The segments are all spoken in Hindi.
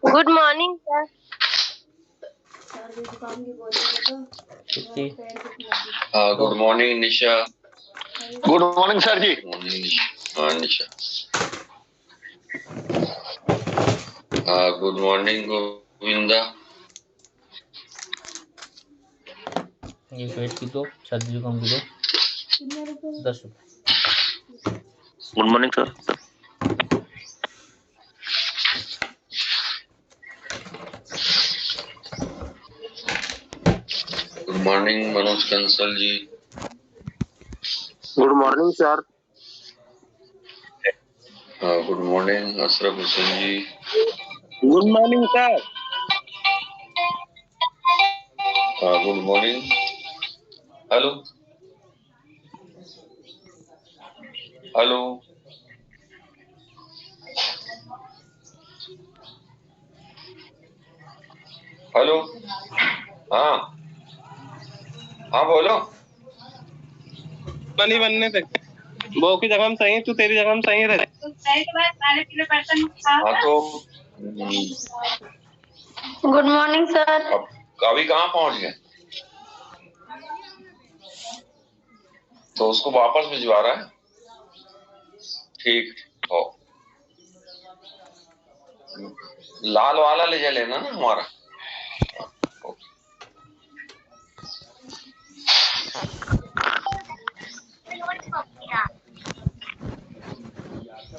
Good morning sir. Good morning Nisha. Good morning sir ji. Nisha. Good morning Govinda. ये पेट की दो, सर्दी जुकाम की दो, 10 रुपए। Good morning sir. Good morning Manoj Kansal ji. Good morning sir. Good morning Ashraf Hussain ji. Good morning sir. Good morning. Hello hello. Hello. हाँ हाँ बोलो। नहीं बनने थे वो की जगह हम सही, तू तेरी जगह हम सही रहे। हाँ तो गुड मॉर्निंग सर। अब अभी कहाँ पहुँच गए? तो उसको वापस भिजवा रहा है। ठीक हो, लाल वाला ले जा लेना ना हमारा।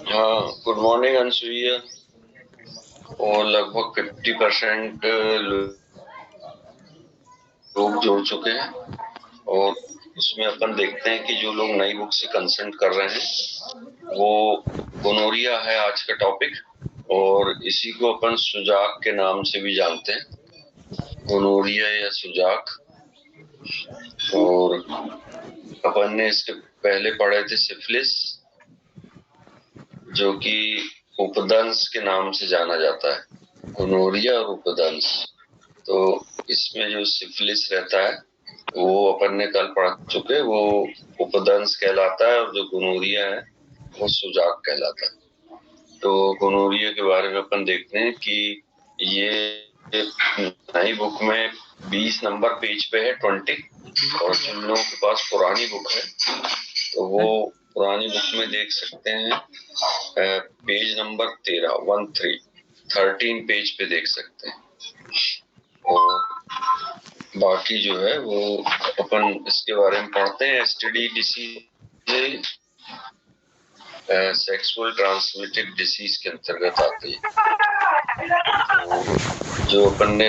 हाँ गुड मॉर्निंग अनसुईया। और लगभग 50% लोग जुड़ चुके हैं और उसमें अपन देखते हैं कि जो लोग नई बुक से कंसल्ट कर रहे हैं वो गोनोरिया है आज का टॉपिक, और इसी को अपन सुजाक के नाम से भी जानते हैं, गोनोरिया या सुजाक। और अपन ने इसके पहले पढ़े थे सिफिलिस, जो कि उपदंश के नाम से जाना जाता है, गोनोरिया और उपदंश। तो इसमें जो सिफिलिस रहता है वो अपन ने कल पढ़ चुके, वो उपदंश कहलाता है, और जो गोनोरिया है वो सुजाक कहलाता है। तो गोनोरिया के बारे में अपन देखते हैं कि ये नई बुक में 20 नंबर पेज पे है, 20। और जिन लोगों के पास पुरानी बुक है तो वो पुरानी बुक में देख सकते हैं, पेज नंबर 13 पेज पे देख सकते हैं। और बाकी जो है वो अपन इसके बारे में पढ़ते हैं। STD disease sexual transmitted disease के अंतर्गत आती है। तो जो अपन ने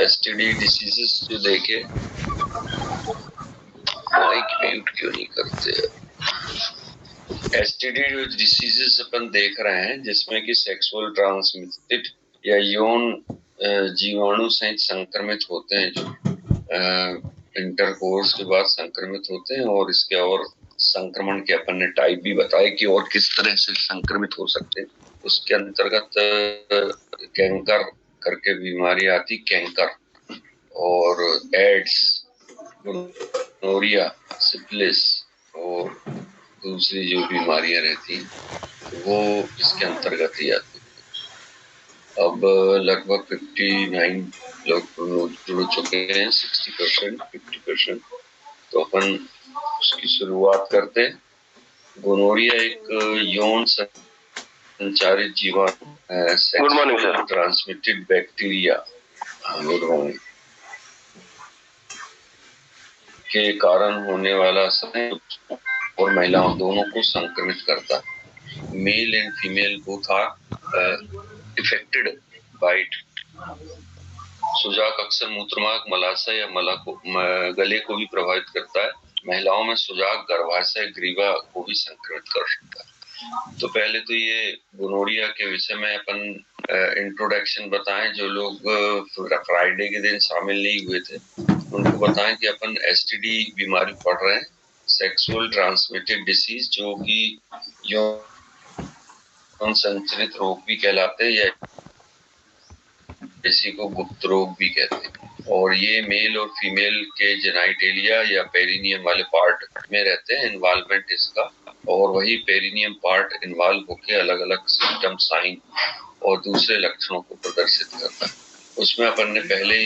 एसटीडी डिसीजेस जो देखे, माइक म्यूट क्यों नहीं करते? एसटीडी डिसीजेस अपन देख रहे हैं जिसमें कि सेक्सुअल ट्रांसमिटेड या यौन जीवाणु सहित संक्रमित होते हैं, जो इंटरकोर्स के बाद संक्रमित होते हैं। और इसके और संक्रमण के अपन ने टाइप भी बताए कि और किस तरह से संक्रमित हो सकते हैं। उसके अंतर्गत कैंकर करके बीमारी आती, कैंकर, और एड्स, गोनोरिया, सिफिलिस और दूसरी जो बीमारियां रहती वो इसके अंतर्गत ही आती। अब लगभग 59 लोग जुड़ चुके हैं, 60%, 50%। तो अपन उसकी शुरुआत करते हैं। गोनोरिया एक यौन संचारित जीवाणु, सेक्सुअल ट्रांसमिटेड बैक्टीरिया के कारण होने वाला और महिलाओं दोनों को संक्रमित करता है। Male and female both are affected by it. सुजाक अक्सर मूत्रमार्ग, मलाशय या मला को गले को भी प्रभावित करता है। महिलाओं में सुजाक गर्भाशय, ग्रीवा को भी संक्रमित कर सकता है। तो पहले तो ये गोनोरिया के विषय में अपन इंट्रोडक्शन बताएं। जो लोग फ्राइडे के दिन शामिल नहीं हुए थे उनको बताएं कि अपन एसटीडी बीमारी पढ़ रहे हैं, सेक्सुअल ट्रांसमिटेड डिसीज, जो कि यौन संचारित रोग भी कहलाते हैं या इसी को गुप्त रोग भी कहते हैं। और ये मेल और फीमेल के जेनाइटेलिया या पेरिनियम वाले पार्ट में रहते हैं इन्वॉल्वमेंट इसका, और वही पेरिनियम पार्ट इन्वॉल्व होकर अलग अलग सिम्टम, साइन और दूसरे लक्षणों को प्रदर्शित करता है। उसमें अपन ने पहले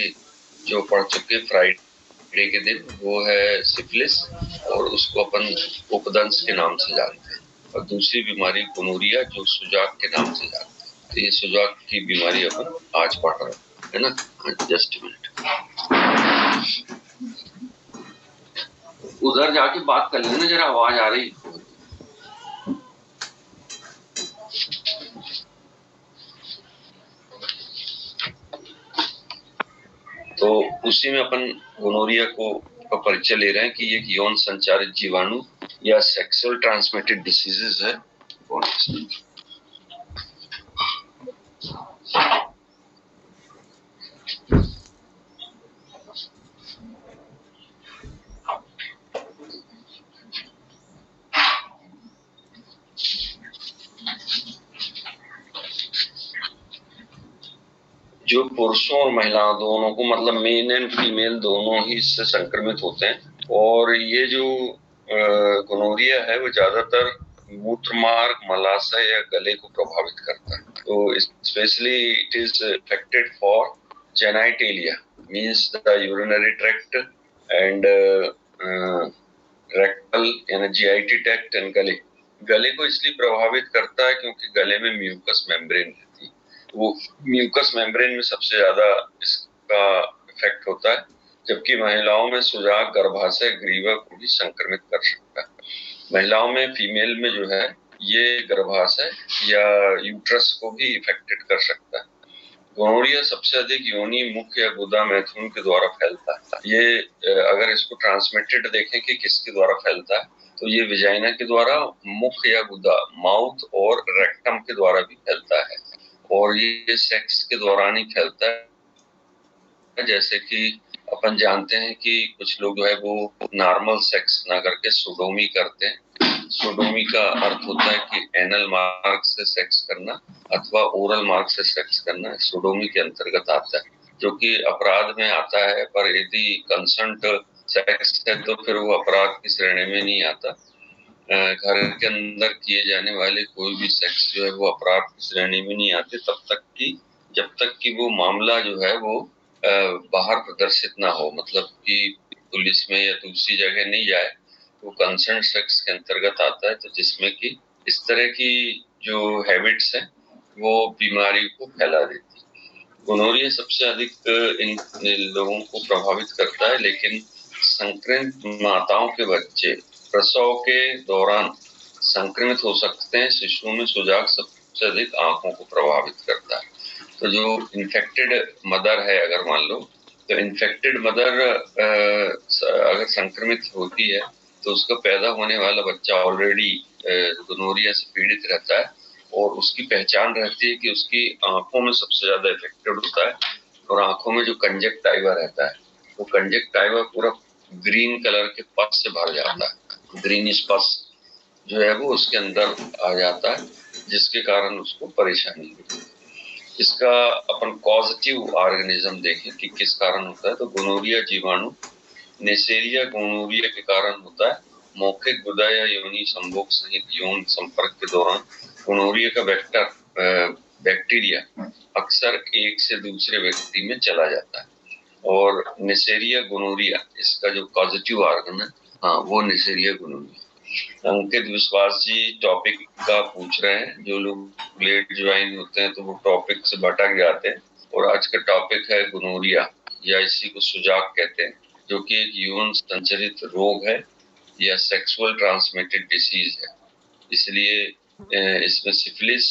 जो पढ़ चुके फ्राइडे के दिन, वो है सिफिलिस, और उसको अपन उपदंश के नाम से जानते हैं, और दूसरी बीमारी गोनोरिया जो सुजाक के नाम से जानते हैं। तो ये सुजाक की बीमारी अपन आज पढ़ रहे हैं ना। जस्ट मिनट, उधर जाके बात कर लेना, जरा आवाज आ रही। तो उसी में अपन गोनोरिया को का परिचय ले रहे हैं कि ये यौन संचारित जीवाणु या सेक्सुअल ट्रांसमिटेड डिसीजेज है। जो पुरुषों और महिलाओं दोनों को, मतलब मेल एंड फीमेल दोनों ही इससे संक्रमित होते हैं। और ये जो गोनोरिया है वो ज्यादातर मूत्रमार्ग, मलाशय या गले को प्रभावित करता है। तो specially it is affected for genitalia, means the urinary tract and rectal यानी जीआईटी ट्रैक्ट एंड गले। गले को इसलिए प्रभावित करता है क्योंकि गले में म्यूकस मेम्ब्रेन रहती है। वो म्यूकस मेम्ब्रेन में सबसे ज्यादा इसका इफेक्ट होता है, जबकि महिलाओं में सुजाक, गर्भाशय, ग्रीवा को भी संक्रमित कर सकता है। महिलाओं में, फीमेल में जो है ये गर्भाशय या यूट्रस को भी इफेक्टेड कर सकता है। गोनोरिया सबसे अधिक योनि, मुख या गुदा मैथुन के द्वारा फैलता है। ये अगर इसको ट्रांसमिटेड देखें कि किसके द्वारा फैलता है, तो ये विजाइना के द्वारा, मुख या गुदा, माउथ और रेक्टम के द्वारा भी फैलता है। और ये सेक्स के दौरान ही फैलता है। जैसे कि अपन जानते हैं कि कुछ लोग जो है वो नॉर्मल सेक्स ना करके सोडोमी करते हैं। सोडोमी का अर्थ होता है कि एनल मार्ग से सेक्स करना अथवा ओरल मार्ग से सेक्स करना, सोडोमी के अंतर्गत आता है, जो कि अपराध में आता है। पर यदि कंसेंट सेक्स है तो फिर वो अपराध की श्रेणी में नहीं आता। घर के अंदर किए जाने वाले कोई भी सेक्स जो है वो अपराध की श्रेणी में नहीं आते जब तक कि वो मामला जो है वो बाहर प्रदर्शित ना हो, मतलब कि पुलिस में या दूसरी जगह नहीं जाए। वो कंसर्न सेक्स के अंतर्गत आता है, तो जिसमें कि इस तरह की जो हैबिट्स हैं वो बीमारी को फैला देती है। गोनोरिया सबसे अधिक इन लोगों को प्रभावित करता है, लेकिन संक्रमित माताओं के बच्चे प्रसव के दौरान संक्रमित हो सकते हैं। शिशुओं में सुजाक सबसे अधिक आंखों को प्रभावित करता है। तो जो इन्फेक्टेड मदर है, अगर मान लो, तो इन्फेक्टेड मदर अगर संक्रमित होती है तो उसका पैदा होने वाला बच्चा ऑलरेडी गोनोरिया से पीड़ित रहता है, और उसकी पहचान रहती है कि उसकी आंखों में सबसे ज्यादा इफेक्टेड होता है, और आंखों में जो कंजक्टाइवा रहता है, वो कंजक्टाइवा पूरा ग्रीन कलर के पस से भर जाता है। ग्रीनिश पस जो है वो उसके अंदर आ जाता है, जिसके कारण उसको परेशानी होती है। इसका अपन कॉजेटिव ऑर्गेनिज्म देखें कि किस कारण होता है, तो गोनोरिया जीवाणु नेसेरिया गोनोरिया के कारण होता है। मौखिक, गुदा या योनि संभोग सहित यौन संपर्क के दौरान गोनोरिया का बैक्टीरिया अक्सर एक से दूसरे व्यक्ति में चला जाता है। और नेसेरिया गोनोरिया, इसका जो पॉजिटिव ऑर्गन है, हाँ, वो नेसेरिया गोनोरिया। अंकित विश्वास जी टॉपिक का पूछ रहे हैं। जो लोग लेट ज्वाइन होते हैं तो वो टॉपिक से भटक जाते हैं, और आज का टॉपिक है गोनोरिया, या इसी को सुजाक कहते हैं, जो कि एक यौन संचारित रोग है या सेक्सुअल ट्रांसमिटेड डिसीज है। इसलिए इसमें सिफिलिस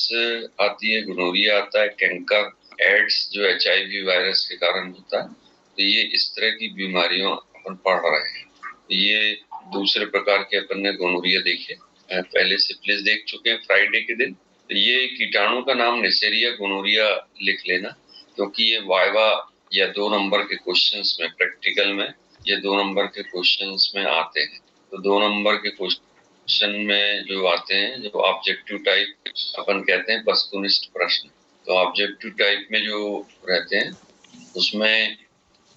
आती है, गोनोरिया आता है, कैंकर, एड्स जो HIV वायरस के कारण होता है। तो ये इस तरह की बीमारियों अपन पढ़ रहे हैं। ये दूसरे प्रकार के अपन ने गोनोरिया देखे, पहले सिफिलिस देख चुके हैं फ्राइडे के दिन। तो ये कीटाणु का नाम नेसेरिया गोनोरिया लिख लेना, क्योंकि ये वाइवा या 2 नंबर के क्वेश्चंस में, प्रैक्टिकल में ये 2 नंबर के क्वेश्चंस में आते हैं। तो 2 नंबर के क्वेश्चन में जो आते हैं, जो ऑब्जेक्टिव टाइप अपन कहते हैं वस्तुनिष्ठ प्रश्न, तो ऑब्जेक्टिव टाइप में जो रहते हैं उसमें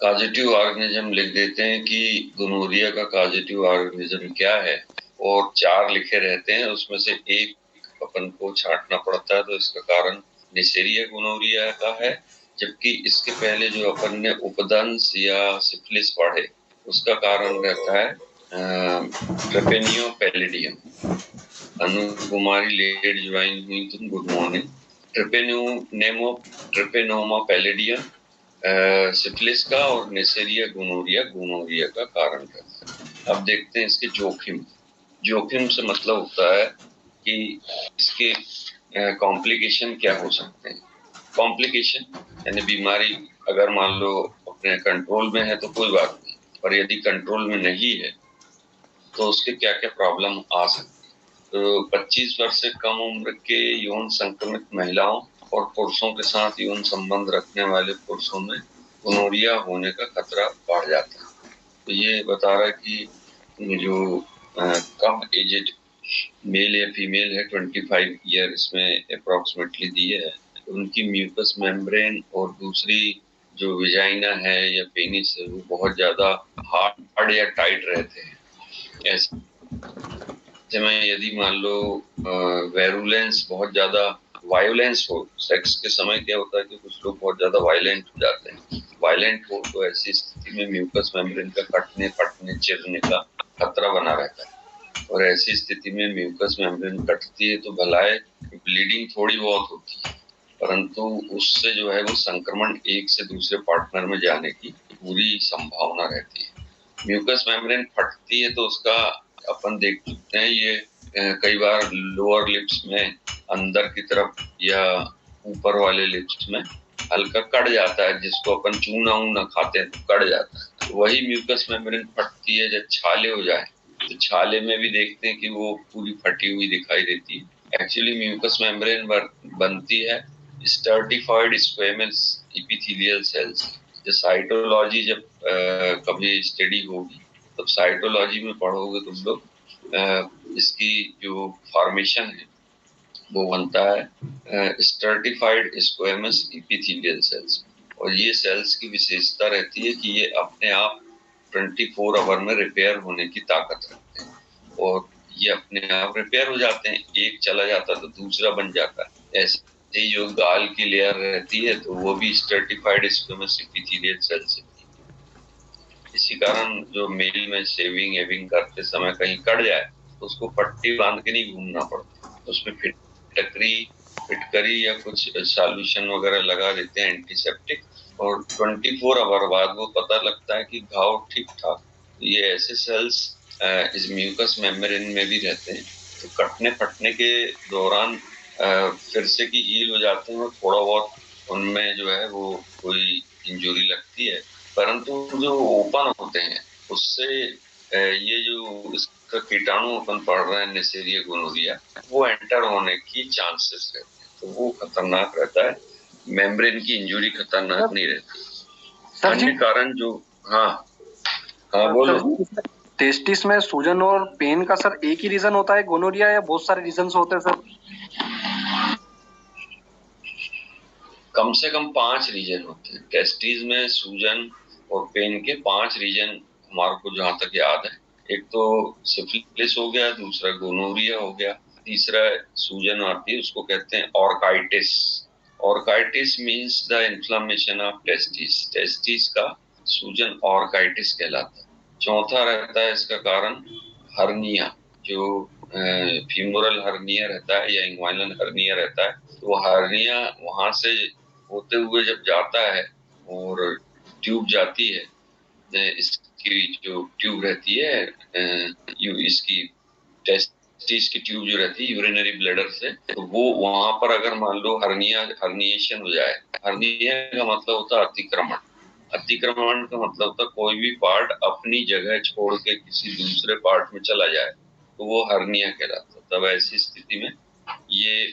काजेटिव ऑर्गेनिज्म लिख देते हैं कि गोनोरिया का काजेटिव ऑर्गेनिज्म क्या है, और 4 लिखे रहते हैं, उसमें से एक अपन को छांटना पड़ता है, तो इसका कारण नेसेरिया गोनोरिया का है। जबकि इसके पहले जो अपन ने उपदंस या सिफिलिस पढ़े, उसका कारण रहता है ट्रेपेनियो पैलिडियम। अनु कुमारी लेट ज्वाइन हुई तुम, good morning. Treponema palladium syphilis का और नेसेरिया गोनोरिया का कारण रहता है। अब देखते हैं इसके जोखिम। जोखिम से मतलब होता है कि इसके कॉम्प्लिकेशन क्या हो सकते हैं। कॉम्प्लिकेशन यानी बीमारी अगर मान लो अपने कंट्रोल में है तो कोई बात नहीं, पर यदि कंट्रोल में नहीं है तो उसके क्या क्या प्रॉब्लम आ सकती है। तो 25 वर्ष से कम उम्र के यौन संक्रमित महिलाओं और पुरुषों के साथ यौन संबंध रखने वाले पुरुषों में गोनोरिया होने का खतरा बढ़ जाता है। तो ये बता रहा है कि जो कम एजेड मेल या फीमेल है 25 ईयर इसमें अप्रोक्सीमेटली दिए है, उनकी म्यूकस मेम्ब्रेन और दूसरी जो विजाइना है या पेनिस है वो बहुत ज्यादा हार्ड या टाइट रहते हैं। ऐसे में यदि मान लो वेरुलेंस बहुत ज्यादा वायलेंस हो, सेक्स के समय क्या होता है कि कुछ लोग बहुत ज्यादा वायलेंट हो जाते हैं, वायलेंट हो तो ऐसी स्थिति में म्यूकस मेम्ब्रेन का कटने फटने चिरने का खतरा बना रहता है। और ऐसी स्थिति में म्यूकस मेम्ब्रेन कटती है तो भलाए ब्लीडिंग थोड़ी बहुत होती है, परंतु उससे जो है वो संक्रमण एक से दूसरे पार्टनर में जाने की पूरी संभावना रहती है। म्यूकस मेम्ब्रेन फटती है तो उसका अपन देख सकते हैं ये कई बार लोअर लिप्स में अंदर की तरफ या ऊपर वाले लिप्स में हल्का कट जाता है, जिसको अपन चूना ऊना खाते हैं तो कट जाता है। तो वही म्यूकस मेम्ब्रेन फटती है जब छाले हो जाए, तो छाले में भी देखते हैं कि वो पूरी फटी हुई दिखाई देती है। एक्चुअली म्यूकस मेम्ब्रेन बनती है स्टर्टिफाइड स्क्वेमस एपिथेलियल सेल्स। जो साइटोलॉजी जब कभी स्टडी होगी तब साइटोलॉजी में पढ़ोगे तुम लोग, इसकी जो फॉर्मेशन है वो बनता है स्टर्टिफाइड स्क्वेमस एपिथेलियल सेल्स। और ये सेल्स की विशेषता रहती है कि ये अपने आप 24 आवर में रिपेयर होने की ताकत रखते हैं, और ये अपने आप रिपेयर हो जाते हैं। एक चला जाता है तो दूसरा बन जाता है। ऐसे ही जो गाल की लेयर रहती है तो वो भी स्टर्टिफाइड स्क्वेमस एपिथेलियल सेल से। इसी कारण जो मेल में शेविंग एविंग करते समय कहीं कट जाए तो उसको पट्टी बांध के नहीं घूमना पड़ता, उसमें फिटकरी या कुछ सॉल्यूशन वगैरह लगा देते हैं एंटीसेप्टिक, और 24 आवर बाद वो पता लगता है कि घाव ठीक ठाक। ये ऐसे सेल्स इस म्यूकस मेम्ब्रेन में भी रहते हैं, तो कटने फटने के दौरान फिर से की हील हो जाते हैं और थोड़ा बहुत उनमें जो है वो कोई इंजुरी लगती है, परंतु जो ओपन होते हैं उससे ये जो इसका कीटाणु अपन पढ़ रहे हैं नेसेरिया गोनोरिया, वो एंटर होने की चांसेस रहते हैं, तो वो खतरनाक रहता है। मेम्ब्रेन की इंजुरी खतरनाक नहीं रहती। अन्य कारण जो हाँ हाँ बोलो। टेस्टिस में सूजन और पेन का सर एक ही रीजन होता है गोनोरिया या बहुत सारे रीजन होते हैं सर? कम से कम 5 रीजन होते हैं टेस्टिस में सूजन और पेन के 5 रीजन हमारे को जहां तक याद है। एक तो सिफिलिस हो गया, दूसरा गोनोरिया हो गया, तीसरा सूजन आती है उसको कहते हैं orchitis. Orchitis means the inflammation of testis, testis का सूजन ऑर्काइटिस कहलाता है। चौथा रहता है इसका कारण हर्निया, जो फीमोरल हर्निया रहता है या इंग्वाइनल हर्निया रहता है, तो हर्निया वहां से होते हुए जब जाता है और ट्यूब जाती है, इसकी जो ट्यूब रहती है इसकी टेस्टिस की ट्यूब जो रहती है यूरिनरी ब्लैडर से, तो वो वहां पर अगर मान लो हर्निएशन हो जाए, हर्निया का मतलब होता है अतिक्रमण। अतिक्रमण का मतलब होता है कोई भी पार्ट अपनी जगह छोड़ के किसी दूसरे पार्ट में चला जाए, तो वो हर्निया कहलाता है। तब ऐसी स्थिति में ये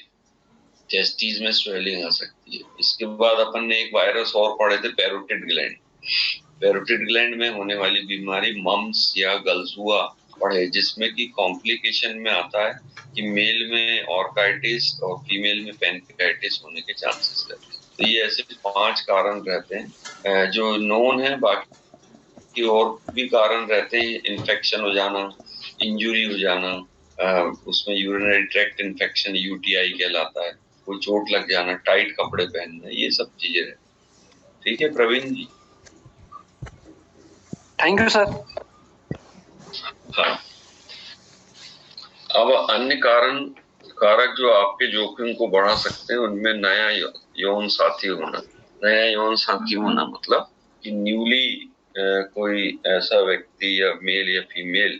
टेस्टिस में स्वेलिंग आ सकती है। इसके बाद अपन ने एक वायरस और पढ़े थे, पैरोटिड ग्लैंड। पैरोटिड ग्लैंड में होने वाली बीमारी मम्स या गलसुआ पढ़े, जिसमें की कॉम्प्लिकेशन में आता है कि मेल में ऑर्काइटिस और फीमेल में पैनक्रियाटिस होने के चांसेस रहते हैं। तो ये ऐसे 5 कारण रहते हैं जो नोन है, बाकी और भी कारण रहते हैं, इन्फेक्शन हो जाना, इंजुरी हो जाना, उसमें यूरिनरी ट्रैक्ट इन्फेक्शन यूटीआई कहलाता है, कोई चोट लग जाना, टाइट कपड़े पहनना, ये सब चीजें रहती। ठीक है Praveen ji. Thank you sir. हाँ, अब अन्य कारक जो आपके जोखिम को बढ़ा सकते हैं, उनमें नया यौन साथी होना। नया यौन साथी होना मतलब कि न्यूली कोई ऐसा व्यक्ति या मेल या फीमेल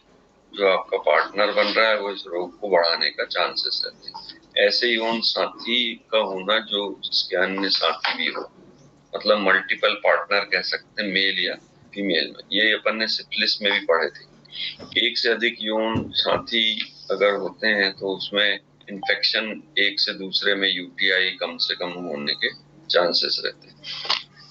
जो आपका पार्टनर बन रहा है, वो इस रोग को बढ़ाने का चांसेस रहते हैं। ऐसे यौन साथी का होना जो जिसके अन्य साथी भी हो, मतलब मल्टीपल पार्टनर कह सकते हैं, मेल या फीमेल में। ये अपन ने सिफिलिस में भी पढ़े थे। एक से अधिक यौन साथी अगर होते हैं तो उसमें इन्फेक्शन एक से दूसरे में यूटीआई कम से कम होने के चांसेस रहते हैं।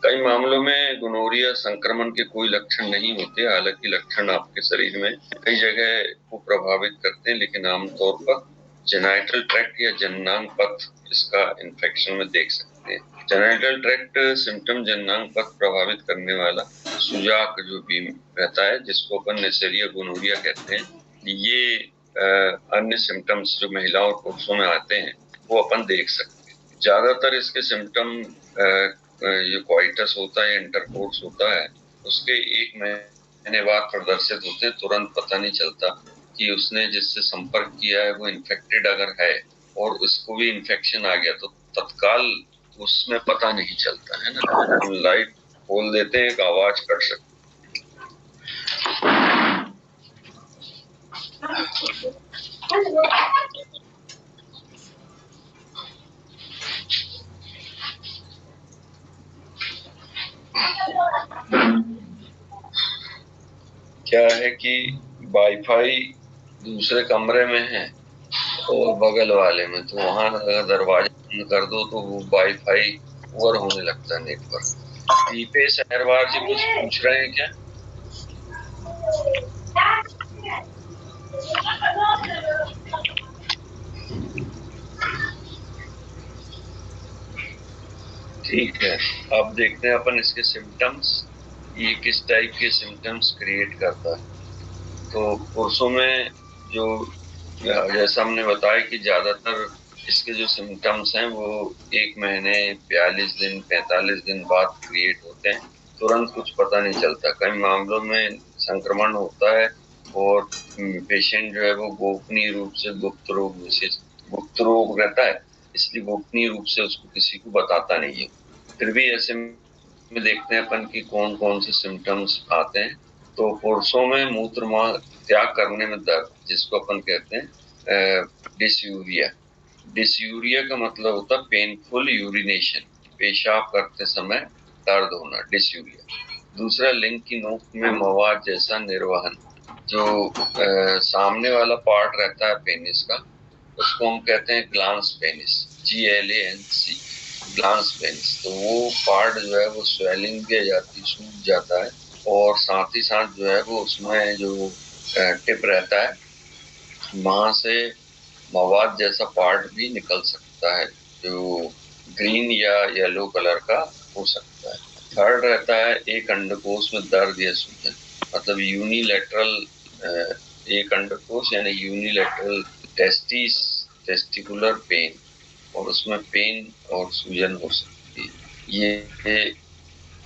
कई मामलों में गोनोरिया संक्रमण के कोई लक्षण नहीं होते, हालांकि लक्षण आपके शरीर में कई जगह को प्रभावित करते हैं, लेकिन आमतौर पर जेनाइटल ट्रैक्ट या जननांग पथ इसका इन्फेक्शन में देख सकते हैं। जेनाइटल ट्रैक्ट सिम्टम जननांग पथ प्रभावित करने वाला सुजाक जो भी रहता है, जिसको अपन नेसेरिया गोनोरिया कहते हैं, ये अन्य सिम्टम्स जो महिलाओं और पुरुषों में आते हैं वो अपन देख सकते हैं। ज्यादातर इसके सिम्टम ये क्वाइटस होता है, इंटरकोर्स होता है, उसके 1 महीने बाद प्रदर्शित होते हैं। तुरंत पता नहीं चलता कि उसने जिससे संपर्क किया है वो इन्फेक्टेड अगर है और उसको भी इन्फेक्शन आ गया तो तत्काल उसमें पता नहीं चलता है ना। हम लाइट खोल देते हैं, एक आवाज कर सकते। क्या है कि वाईफाई दूसरे कमरे में है और बगल वाले में, तो वहां अगर दरवाजा बंद कर दो तो वो वाईफाई ओवर होने लगता है नेटवर्क। दीपेश अहरवार जी कुछ पूछ रहे हैं क्या? ठीक है, अब देखते हैं अपन इसके सिम्टम्स, ये किस टाइप के सिम्टम्स क्रिएट करता है। तो पुरुषों में जो जैसा हमने बताया कि ज्यादातर इसके जो सिम्टम्स हैं वो 1 महीने, 42 दिन, 45 दिन बाद क्रिएट होते हैं। तुरंत कुछ पता नहीं चलता। कई मामलों में संक्रमण होता है और पेशेंट जो है वो गोपनीय रूप से गुप्त रोग रहता है, इसलिए गोपनीय रूप से उसको किसी को बताता नहीं है। फिर भी ऐसे में देखते हैं अपन कि कौन कौन से सिम्टम्स आते हैं। तो पुरुषों में मूत्र त्याग करने में दर्द, जिसको अपन कहते हैं डिसयूरिया। डिसयूरिया का मतलब होता है पेनफुल यूरिनेशन, पेशाब करते समय दर्द होना, डिसयूरिया। दूसरा, लिंग की नोक में मवाद जैसा निर्वहन, जो सामने वाला पार्ट रहता है पेनिस का, उसको हम कहते हैं glans penis, GLANC, glans penis. तो वो पार्ट जो है वो स्वेलिंग भी आ जाती, सूख जाता है, और साथ ही साथ जो है वो उसमें जो टिप रहता है वहां से मवाद जैसा पार्ट भी निकल सकता है, जो ग्रीन या येलो कलर का हो सकता है। थर्ड रहता है एक अंडकोश में दर्द या सूजन, मतलब यूनिलैटरल, एक अंडकोश यानी यूनिलैटरल टेस्टिकुलर पेन, और उसमें पेन और सूजन हो सकती है। ये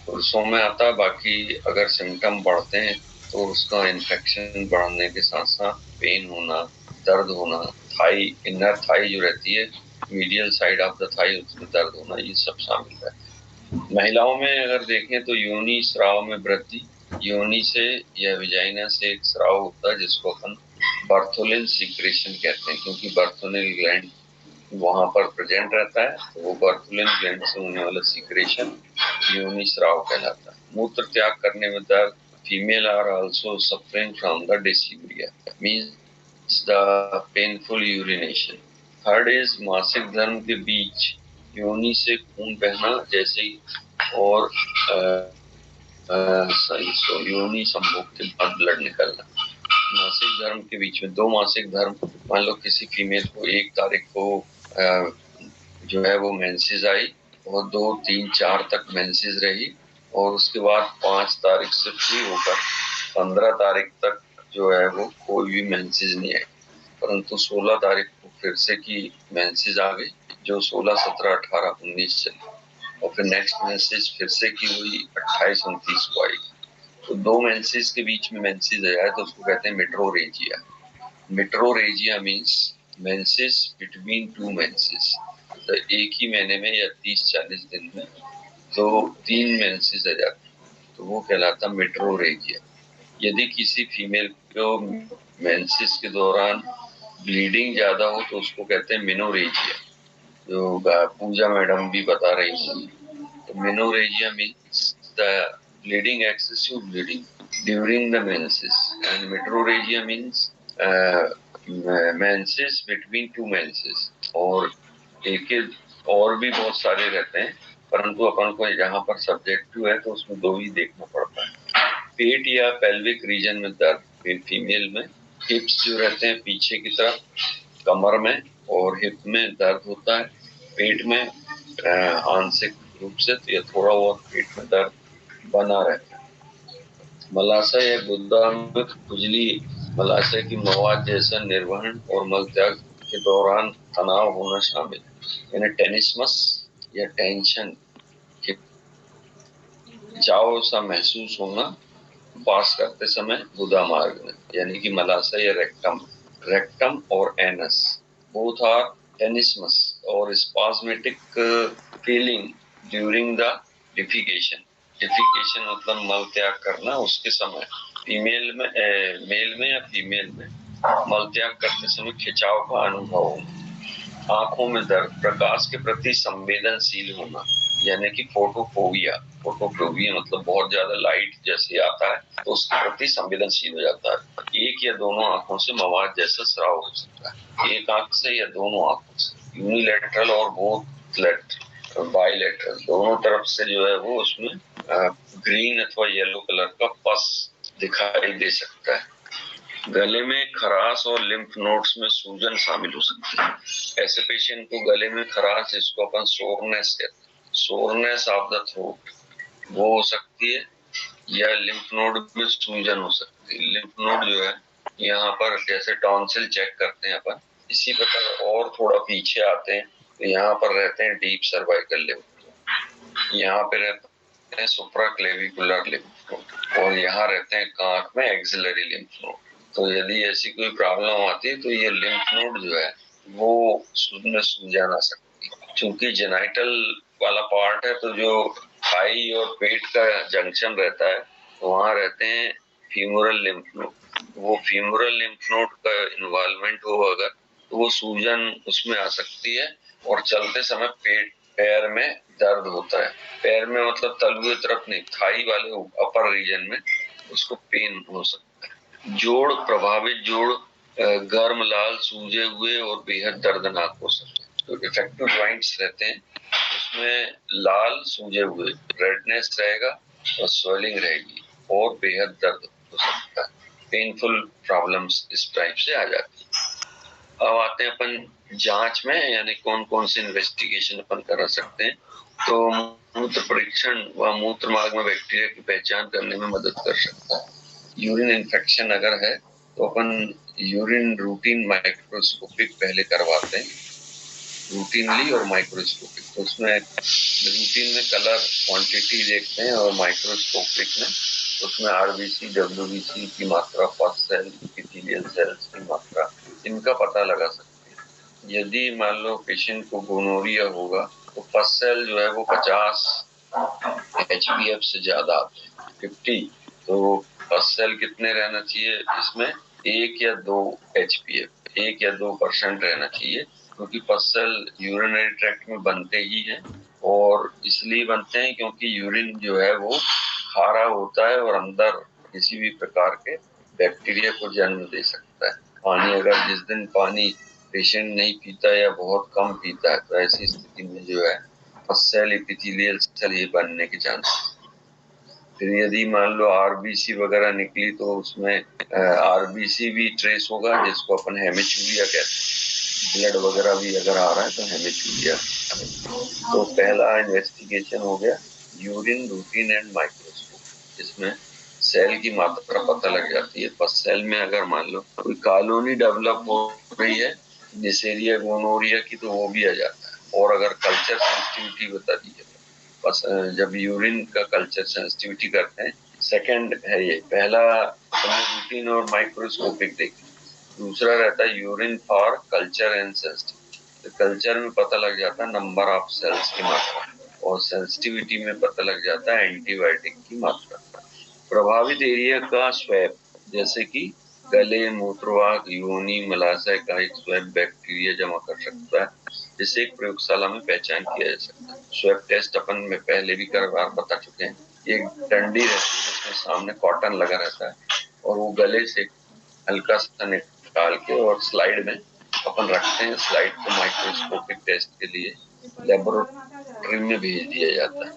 पुरुषों में आता है। बाकी अगर सिम्टम बढ़ते हैं तो उसका इन्फेक्शन बढ़ने के साथ साथ पेन होना, दर्द होना, थाई, इनर थाई जो रहती है, medial side of the thigh, उसमें दर्द होना, ये सब शामिल रहता है। महिलाओं में अगर देखें तो योनि स्राव में वृद्धि, योनि से या विजाइना से एक स्राव होता है जिसको अपन बर्थोलिन सीक्रेशन कहते हैं, क्योंकि बर्थोलिन ग्लैंड वहां पर प्रेजेंट रहता है, तो वो बर्थोलिन ग्लैंड से होने वाला सीक्रेशन योनि स्राव कहलाता है। मूत्र त्याग करने में दर्द, female are also suffering from the dysuria, means the painful urination. Third is मासिक धर्म के बीच योनि से खून बहना जैसे ही, और योनि संभोग के बाद ब्लड निकलना। मासिक धर्म के बीच में, 2 मासिक धर्म, मान लो किसी फीमेल को 1 तारीख को जो है वो मेंसेस आई और 2, 3, 4 तक मेंसेस रही, और उसके बाद 5 तारीख से फ्री होकर 15 तारीख तक जो है वो कोई भी मेंसेस नहीं आई, परंतु 16 तारीख को फिर से की मेंसेस आ गई, जो 16, 17, 18, 19 चली, और फिर नेक्स्ट मेंसेस फिर से की हुई 28, 29 को आई। तो 2 मेंसेस के बीच में मेंसेस आ जाए तो उसको कहते हैं metrorrhagia. Metrorrhagia means menses between 2 menses, तो एक ही महीने में या 30-40 दिन में तो 3 मेंसेस आ जाते, तो वो कहलाता मेट्रोरेजिया। यदि किसी फीमेल को मेंसेस के दौरान ब्लीडिंग ज्यादा हो तो उसको कहते हैं मेनोरेजिया, जो पूजा मैडम भी बता रही थी। तो menorrhagia means the bleeding, excessive bleeding during the menses, and metrorrhagia means menses between 2 menses। और एक और भी बहुत सारे रहते हैं, परंतु अपन को यहाँ पर सब्जेक्टिव है तो उसमें 2 ही देखना पड़ता है। पेट या पेल्विक रीजन में दर्द फीमेल में, हिप्स जो रहते हैं पीछे की तरफ, कमर में और हिप में दर्द होता है। पेट में आंशिक रूप से तो या थोड़ा बहुत पेट में दर्द बना रहता है। मलाशय या गुदा में खुजली, मलाशय की मवाद जैसा निर्वहन और मलत्याग के दौरान तनाव होना शामिल, यानी टेनिसमस या टेंशन, खिंचाव सा महसूस होना पास करते समय गुदा मार्ग में, यानी कि मलाशय या रेक्टम और एनस बोथ आर टेनिसमस और spasmodic feeling during the defecation. Defecation मतलब मल त्याग करना, उसके समय फीमेल में मेल में या फीमेल में मल त्याग करते समय खिंचाव का अनुभव होना। आंखों में दर्द, प्रकाश के प्रति संवेदनशील होना, यानी कि फोटोफोबिया। फोटोफोबिया मतलब बहुत ज्यादा लाइट जैसे आता है तो उसके प्रति संवेदनशील हो जाता है। एक या दोनों आंखों से मवाद जैसा स्राव हो सकता है, एक आंख से या दोनों आंखों से, यूनिलैटरल और बोथ बाइलेटरल, दोनों तरफ से जो है वो उसमें ग्रीन अथवा येलो कलर का पस दिखाई दे सकता है। गले में खराश और लिम्फ नोड्स में सूजन शामिल हो सकती है। ऐसे पेशेंट को गले में खराश, जिसको अपन सोरनेस कहते हैं, सोरनेस ऑफ द थ्रोट, वो हो सकती है, या लिम्फ नोड में सूजन हो सकती है। लिम्फ नोड जो है यहाँ पर जैसे टॉन्सिल चेक करते हैं अपन, इसी प्रकार और थोड़ा पीछे आते हैं तो यहाँ पर रहते हैं डीप सर्वाइकल लिम्फ नोड, यहाँ पे रहते हैं सुप्राक्लेविकुलर लिम्फ नोड, और यहाँ रहते हैं कांख में एक्सिलरी लिम्फ नोड। तो यदि ऐसी कोई प्रॉब्लम आती है तो ये लिम्फ नोड जो है वो सूजन आ सकती है। चूंकि जेनाइटल वाला पार्ट है तो जो थाई और पेट का जंक्शन रहता है तो वहाँ रहते हैं फीमोरल लिम्फ नोड। वो फीमोरल लिम्फ नोड का इन्वॉल्वमेंट हो अगर तो वो सूजन उसमें आ सकती है, और चलते समय पैर में दर्द होता है। पैर में मतलब तलुए तरफ नहीं, थाई वाले अपर रीजन में उसको पेन हो सकता है। जोड़, प्रभावित जोड़ गर्म, लाल, सूजे हुए और बेहद दर्दनाक हो सकते हैं। तो इफेक्टिव जॉइंट्स रहते हैं उसमें लाल, सूजे हुए, रेडनेस रहेगा और स्वेलिंग रहेगी और बेहद दर्द हो सकता है। पेनफुल प्रॉब्लम्स इस टाइप से आ जाती है। अब आते हैं अपन जांच में, यानी कौन कौन सी इन्वेस्टिगेशन अपन करा सकते हैं। तो मूत्र परीक्षण व मूत्र मार्ग में बैक्टीरिया की पहचान करने में मदद कर सकता है। यूरिन इन्फेक्शन अगर है तो अपन यूरिन रूटीन माइक्रोस्कोपिक पहले करवाते हैं, रूटीनली और माइक्रोस्कोपिक। तो उसमें रूटीन में कलर क्वांटिटी देखते हैं और माइक्रोस्कोपिक में उसमें आरबीसी, डब्ल्यूबीसी की मात्रा, पस सेल, एपिथेलियल सेल्स की मात्रा, इनका पता लगा सकते हैं। यदि मान लो पेशेंट को गोनोरिया होगा तो पस सेल जो है वो 50 HPF से ज्यादा आते हैं, 50। तो पस सेल कितने रहना चाहिए इसमें? 1 या 2 HPF, 1 या 2% रहना चाहिए, क्योंकि पस सेल यूरिनरी ट्रैक्ट में बनते ही हैं, और इसलिए बनते हैं क्योंकि यूरिन जो है वो खारा होता है और अंदर किसी भी प्रकार के बैक्टीरिया को जन्म दे सकता है। पानी अगर जिस दिन पानी पेशेंट नहीं पीता या बहुत कम पीता है तो ऐसी स्थिति में जो है पस सेल, एपिथेलियल सेल ये बनने के चांसेस। फिर यदि मान लो आरबीसी वगैरह निकली तो उसमें आरबीसी भी ट्रेस होगा, जिसको अपन हेमेचूरिया कहते हैं। ब्लड वगैरह भी अगर आ रहा है तो हेमेचूरिया। तो पहला इन्वेस्टिगेशन हो गया यूरिन रूटीन एंड माइक्रोस्कोप। इसमें सेल की मात्रा पता लग जाती है। बस सेल में अगर मान लो कोई कॉलोनी डेवलप हो रही है निसेरिया गोनोरिया की, तो वो भी आ जाता है। और अगर कल्चर सेंसिटिविटी बता दी है, बस जब यूरिन का कल्चर सेंसिटिविटी करते हैं, सेकंड है ये। पहला रूटीन और माइक्रोस्कोपिक देखिए, दूसरा रहता है urine for culture and sensitivity. तो कल्चर में पता लग जाता है नंबर ऑफ सेल्स की मात्रा, और सेंसिटिविटी में पता लग जाता है एंटीबायोटिक की मात्रा। प्रभावित एरिया का स्वैब, जैसे कि गले, मूत्रवाहिक, योनि, मलाशय का एक स्वैब बैक्टीरिया जमा कर सकता है, जिससे एक प्रयोगशाला में पहचान किया जा सकता है। स्वैब टेस्ट अपन में पहले भी कई बार बता चुके हैं। एक डंडी रहती है जिसमें सामने कॉटन लगा रहता है, और वो गले से हल्का सा निकाल के और स्लाइड में अपन रखते हैं। स्लाइड को माइक्रोस्कोपिक टेस्ट के लिए लेबोरेटरी में भेज दिया जाता है।